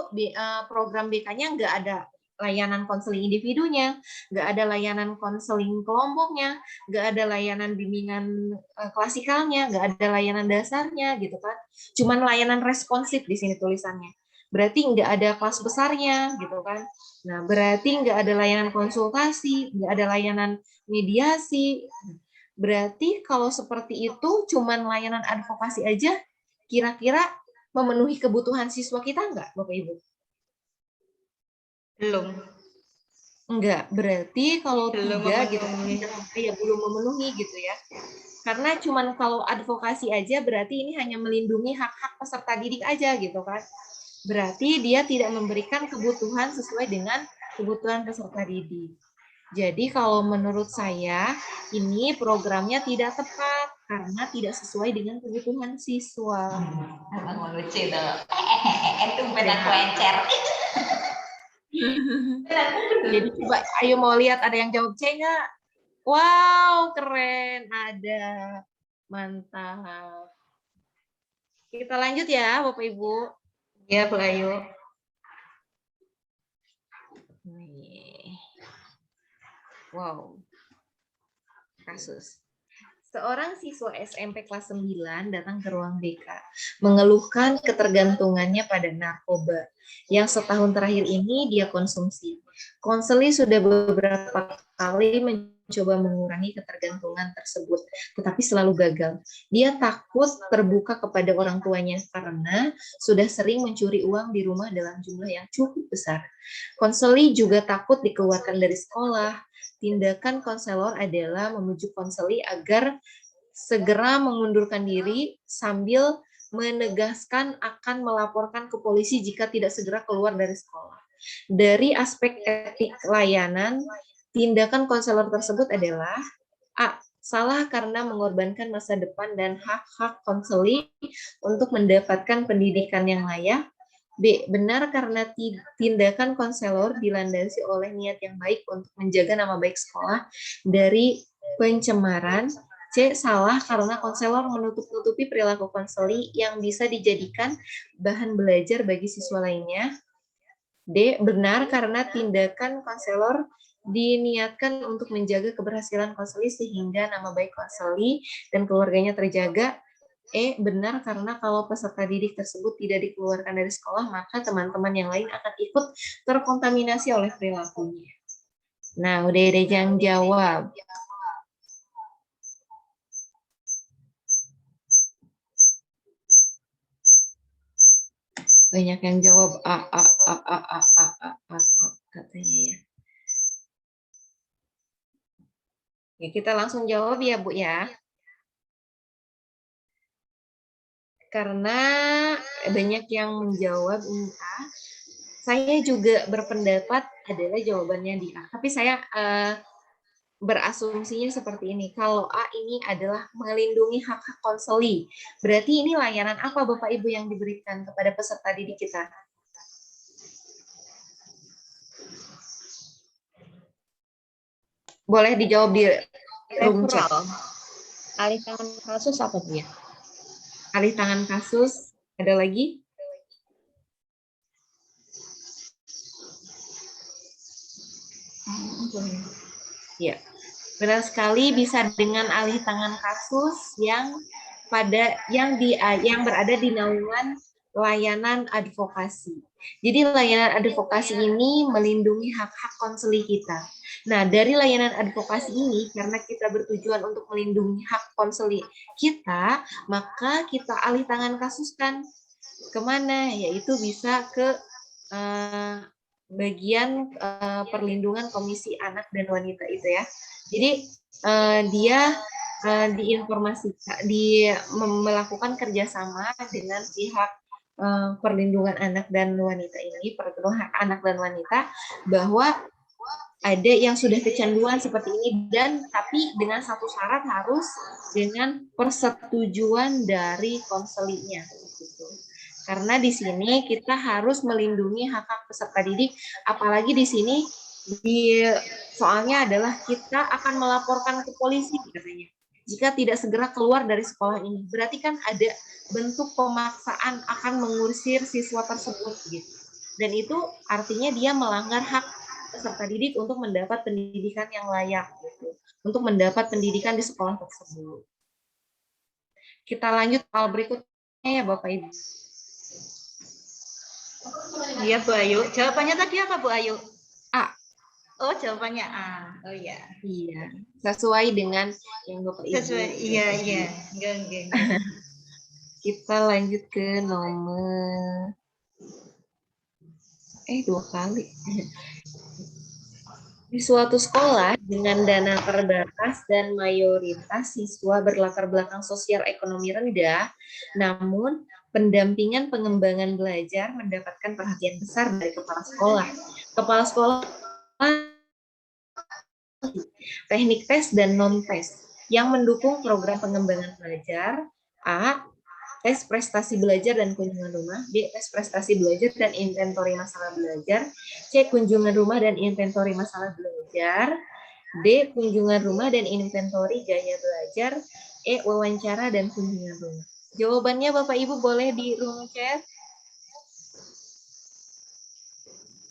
program BK-nya nggak ada layanan konseling individunya, nggak ada layanan konseling kelompoknya, nggak ada layanan bimbingan klasikalnya, nggak ada layanan dasarnya, gitu kan. Cuman layanan responsif di sini tulisannya. Berarti nggak ada kelas besarnya, gitu kan. Nah, berarti nggak ada layanan konsultasi, nggak ada layanan mediasi. Berarti kalau seperti itu, cuman layanan advokasi aja, kira-kira memenuhi kebutuhan siswa kita nggak, Bapak Ibu? Belum. Enggak, berarti kalau Belum tidak gitu, memenuhi. ya belum memenuhi gitu ya. Karena cuman kalau advokasi aja berarti ini hanya melindungi hak-hak peserta didik aja gitu kan. Berarti dia tidak memberikan kebutuhan sesuai dengan kebutuhan peserta didik. Jadi kalau menurut saya ini programnya tidak tepat karena tidak sesuai dengan kebutuhan siswa. Abang lucu tuh. Itu benar encer. Jadi coba ayo mau lihat ada yang jawab C nggak? Wow, keren. Ada. Mantap. Kita lanjut ya, Bapak Ibu. Ya Bu Ayu. Nih. Wow. Kasus. Seorang siswa SMP kelas 9 datang ke ruang BK, mengeluhkan ketergantungannya pada narkoba yang setahun terakhir ini dia konsumsi. Konseli sudah beberapa kali mencoba mengurangi ketergantungan tersebut, tetapi selalu gagal. Dia takut terbuka kepada orang tuanya karena sudah sering mencuri uang di rumah dalam jumlah yang cukup besar. Konseli juga takut dikeluarkan dari sekolah. Tindakan konselor adalah memujuk konseli agar segera mengundurkan diri sambil menegaskan akan melaporkan ke polisi jika tidak segera keluar dari sekolah. Dari aspek etik layanan, tindakan konselor tersebut adalah A. Salah karena mengorbankan masa depan dan hak-hak konseli untuk mendapatkan pendidikan yang layak. B. Benar karena tindakan konselor dilandasi oleh niat yang baik untuk menjaga nama baik sekolah dari pencemaran. C. Salah karena konselor menutup-nutupi perilaku konseli yang bisa dijadikan bahan belajar bagi siswa lainnya. D. Benar karena tindakan konselor diniatkan untuk menjaga keberhasilan konseli sehingga nama baik konseli dan keluarganya terjaga. E. Benar karena kalau peserta didik tersebut tidak dikeluarkan dari sekolah, maka teman-teman yang lain akan ikut terkontaminasi oleh perilakunya. Nah, udah ada yang jawab. Banyak yang jawab A katanya ya. Ya, kita langsung jawab ya, Bu ya. Karena banyak yang menjawab ini A, saya juga berpendapat adalah jawabannya di A. Tapi saya berasumsinya seperti ini. Kalau A ini adalah melindungi hak-hak konseli. Berarti ini layanan apa Bapak Ibu yang diberikan kepada peserta didik kita? Boleh dijawab di room chat. Alih tangan kasus apa Bu ya? Alih tangan kasus, ada lagi? Ya, benar sekali, bisa dengan alih tangan kasus yang berada di naungan layanan advokasi. Jadi layanan advokasi ini melindungi hak-hak konseli kita. Nah, dari layanan advokasi ini, karena kita bertujuan untuk melindungi hak konseli kita, maka kita alih tangan kasuskan kemana? Yaitu bisa ke bagian perlindungan Komisi Anak dan Wanita itu ya. Jadi dia melakukan kerjasama dengan pihak perlindungan anak dan wanita ini, perlindungan hak anak dan wanita, bahwa ada yang sudah kecanduan seperti ini, dan tapi dengan satu syarat, harus dengan persetujuan dari konselinya. Gitu. Karena di sini kita harus melindungi hak-hak peserta didik, apalagi di sini soalnya adalah kita akan melaporkan ke polisi katanya jika tidak segera keluar dari sekolah ini. Berarti kan ada bentuk pemaksaan akan mengusir siswa tersebut gitu. Dan itu artinya dia melanggar hak peserta didik untuk mendapat pendidikan yang layak gitu. Untuk mendapat pendidikan di sekolah tersebut. Kita lanjut hal berikutnya ya Bapak Ibu. Iya Bu Ayu. Jawabannya tadi apa Bu Ayu? A. Oh, jawabannya A. Oh ya. Iya. Sesuai dengan yang Bapak Ibu. Sesuai. Iya. Enggak. Kita lanjut ke nomor 2 kali. Di suatu sekolah dengan dana terbatas dan mayoritas siswa berlatar belakang sosial ekonomi rendah, namun pendampingan pengembangan belajar mendapatkan perhatian besar dari kepala sekolah. Kepala sekolah teknik tes dan non-tes yang mendukung program pengembangan belajar. A. Tes prestasi belajar dan kunjungan rumah. B. Tes prestasi belajar dan inventori masalah belajar. C. Kunjungan rumah dan inventori masalah belajar. D. Kunjungan rumah dan inventori gaya belajar. E. Wawancara dan kunjungan rumah. Jawabannya Bapak Ibu boleh di room chat.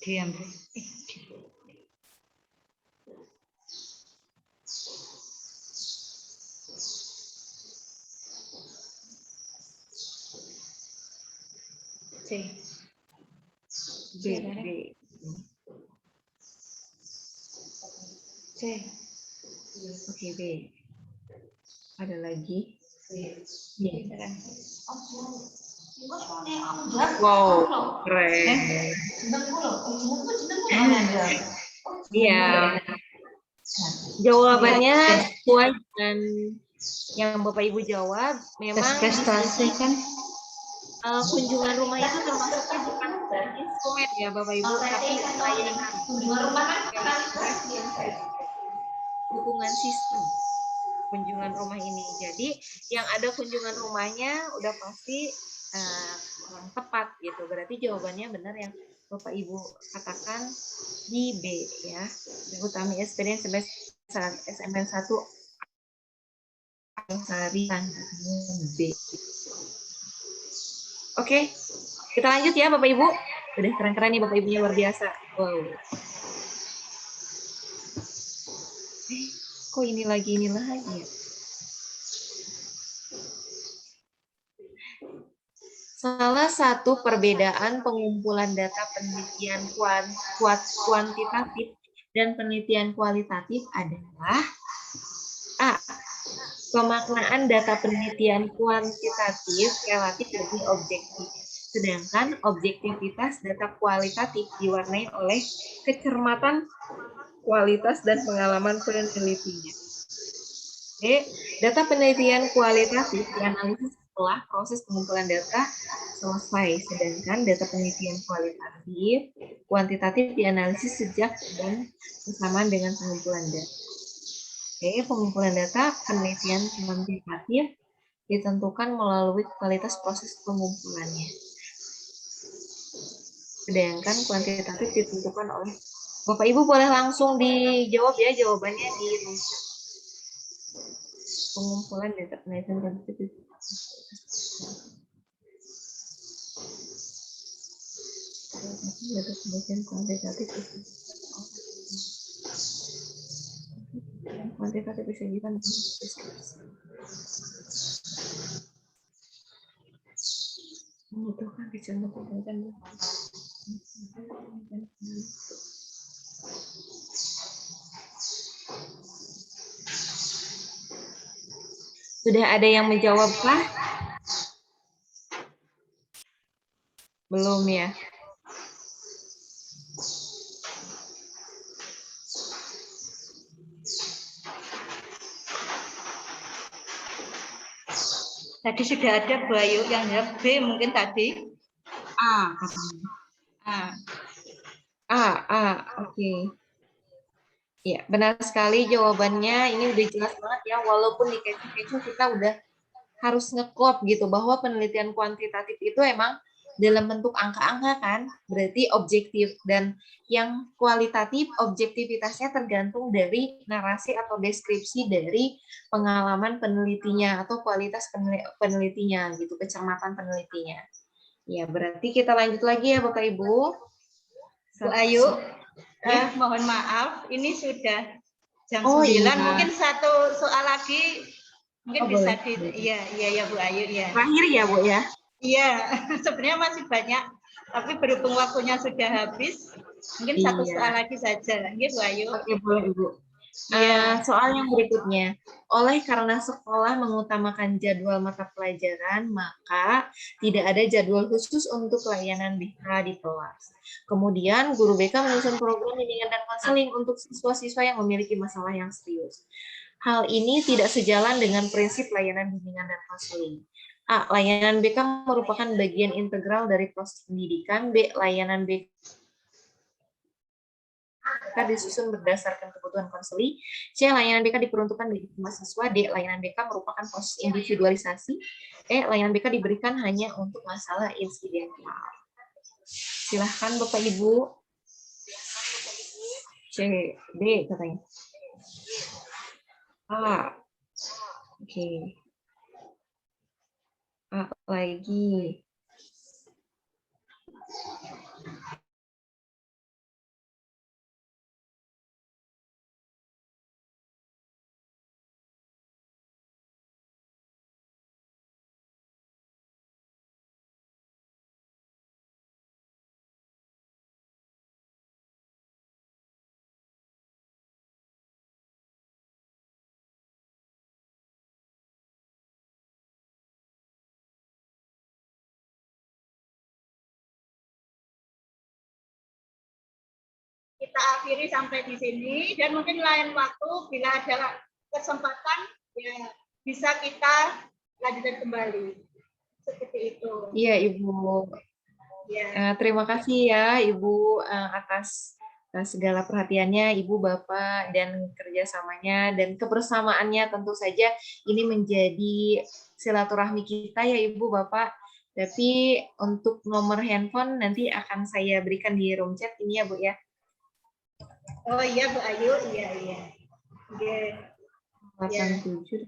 Diam. C. B. C. Oke, B. Ada lagi? Wow, keren. Iya. Jawabannya sesuai dengan yang Bapak Ibu jawab. Memang prestasi kan kunjungan rumah itu termasuknya bukan instrumen ya Bapak Ibu, tapi layanan dukungan sistem kunjungan rumah ini. Jadi yang ada kunjungan rumahnya udah pasti kurang tepat gitu. Berarti jawabannya benar yang Bapak Ibu katakan di B ya. Utami SPD SMN 1 Sari B. Oke, kita lanjut ya Bapak Ibu. Udah keren-keren nih Bapak Ibunya, luar biasa. Wow. Kok ini lagi ya? Salah satu perbedaan pengumpulan data penelitian kuantitatif dan penelitian kualitatif adalah A. Pemaknaan data penelitian kuantitatif relatif lebih objektif. Sedangkan objektivitas data kualitatif diwarnai oleh kecermatan kualitas dan pengalaman penelitinya. Oke, data penelitian kualitatif dianalisis setelah proses pengumpulan data selesai, sedangkan data penelitian kuantitatif dianalisis sejak dan bersamaan dengan pengumpulan data. Oke, pengumpulan data penelitian kuantitatif ditentukan melalui kualitas proses pengumpulannya. Sedangkan kuantitatif ditentukan oleh Bapak Ibu boleh langsung dijawab ya jawabannya di pengumpulan data penelitian kuantitatif. Data penelitian kuantitatif itu kuantitatif disajikan deskripsi. Membutuhkan kecenderungan dan sudah ada yang menjawabkah? Belum ya? Tadi sudah ada Bu Ayu yang jawab B mungkin tadi. A katanya. Oke. Ya, benar sekali jawabannya. Ini udah jelas banget ya, walaupun di kecoh-kecoh kita udah harus ngeklop gitu, bahwa penelitian kuantitatif itu emang dalam bentuk angka-angka kan, berarti objektif. Dan yang kualitatif, objektivitasnya tergantung dari narasi atau deskripsi dari pengalaman penelitinya atau kualitas penelitinya gitu, kecermatan penelitinya. Ya, berarti kita lanjut lagi ya Bapak Ibu. Bu Ayu, mohon maaf, ini sudah jam 9, iya. mungkin satu soal lagi mungkin bisa boleh. Iya Bu Ayu ya. Terakhir ya Bu ya. Iya, sebenarnya masih banyak, tapi berhubung waktunya sudah habis, mungkin satu soal lagi saja. Iya Bu Ayu. Oke, boleh Ibu. Soal yang berikutnya, oleh karena sekolah mengutamakan jadwal mata pelajaran, maka tidak ada jadwal khusus untuk layanan BK di kelas. Kemudian, guru BK menyusun program bimbingan dan konseling untuk siswa-siswa yang memiliki masalah yang serius. Hal ini tidak sejalan dengan prinsip layanan bimbingan dan konseling. A. Layanan BK merupakan bagian integral dari proses pendidikan. B. Layanan BK disusun berdasarkan kebutuhan konseli. C. Layanan BK diperuntukkan bagi mahasiswa. D. Layanan BK merupakan proses individualisasi. E. Layanan BK diberikan hanya untuk masalah insidental. Silahkan Bapak Ibu. C. D katanya. A. Oke. A lagi. Kita akhiri sampai di sini dan mungkin lain waktu bila ada kesempatan ya bisa kita lanjutkan kembali seperti itu. Iya Ibu. Ya. Terima kasih ya Ibu atas segala perhatiannya, Ibu, Bapak, dan kerjasamanya dan kebersamaannya. Tentu saja ini menjadi silaturahmi kita ya Ibu, Bapak. Tapi untuk nomor handphone nanti akan saya berikan di room chat ini ya Bu ya. Oh iya Bu Ayu, iya. 87 8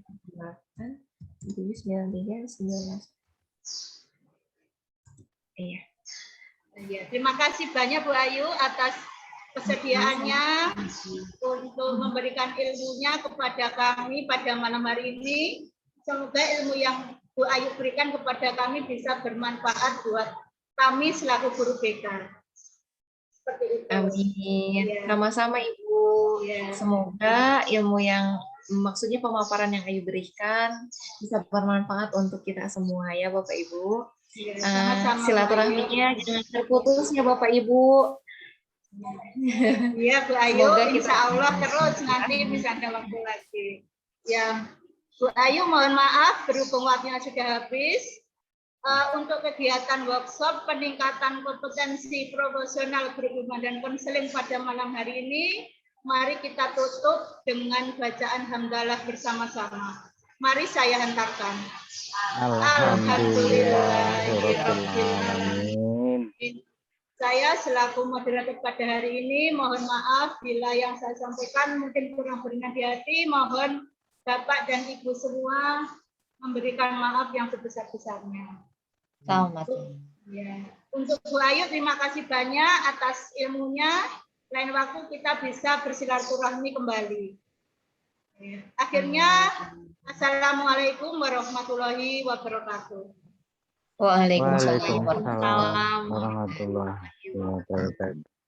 93 19. Iya. Terima kasih banyak Bu Ayu atas kesediaannya untuk memberikan ilmunya kepada kami pada malam hari ini. Semoga ilmu yang Bu Ayu berikan kepada kami bisa bermanfaat buat kami selaku guru BK. Seperti itu. Amin. Sama-sama Ibu. Semoga ilmu yang maksudnya pemaparan yang Ayu berikan bisa bermanfaat untuk kita semua ya Bapak Ibu. Ya, sama-sama, Bu Ayu. Silaturahminya jangan terputus ya Bapak Ibu. Iya Bu Ayu, Semoga kita- insya Allah terus nanti bisa ada waktu lagi. Ya, Bu Ayu mohon maaf berhubung waktunya sudah habis. Untuk kegiatan workshop peningkatan kompetensi profesional guru bimbingan dan konseling pada malam hari ini, mari kita tutup dengan bacaan hamdalah bersama-sama. Mari saya hantarkan. Alhamdulillahirobbilalamin. Saya selaku moderator pada hari ini, mohon maaf bila yang saya sampaikan mungkin kurang berkenan di hati. Mohon Bapak dan Ibu semua memberikan maaf yang sebesar-besarnya. Selamat. Ya. Untuk Bu Ayu, terima kasih banyak atas ilmunya. Lain waktu kita bisa bersilaturahmi kembali. Ya. Akhirnya, Assalamualaikum warahmatullahi wabarakatuh. Waalaikumsalam Waalaikumsalam warahmatullahi wabarakatuh. warahmatullahi wabarakatuh.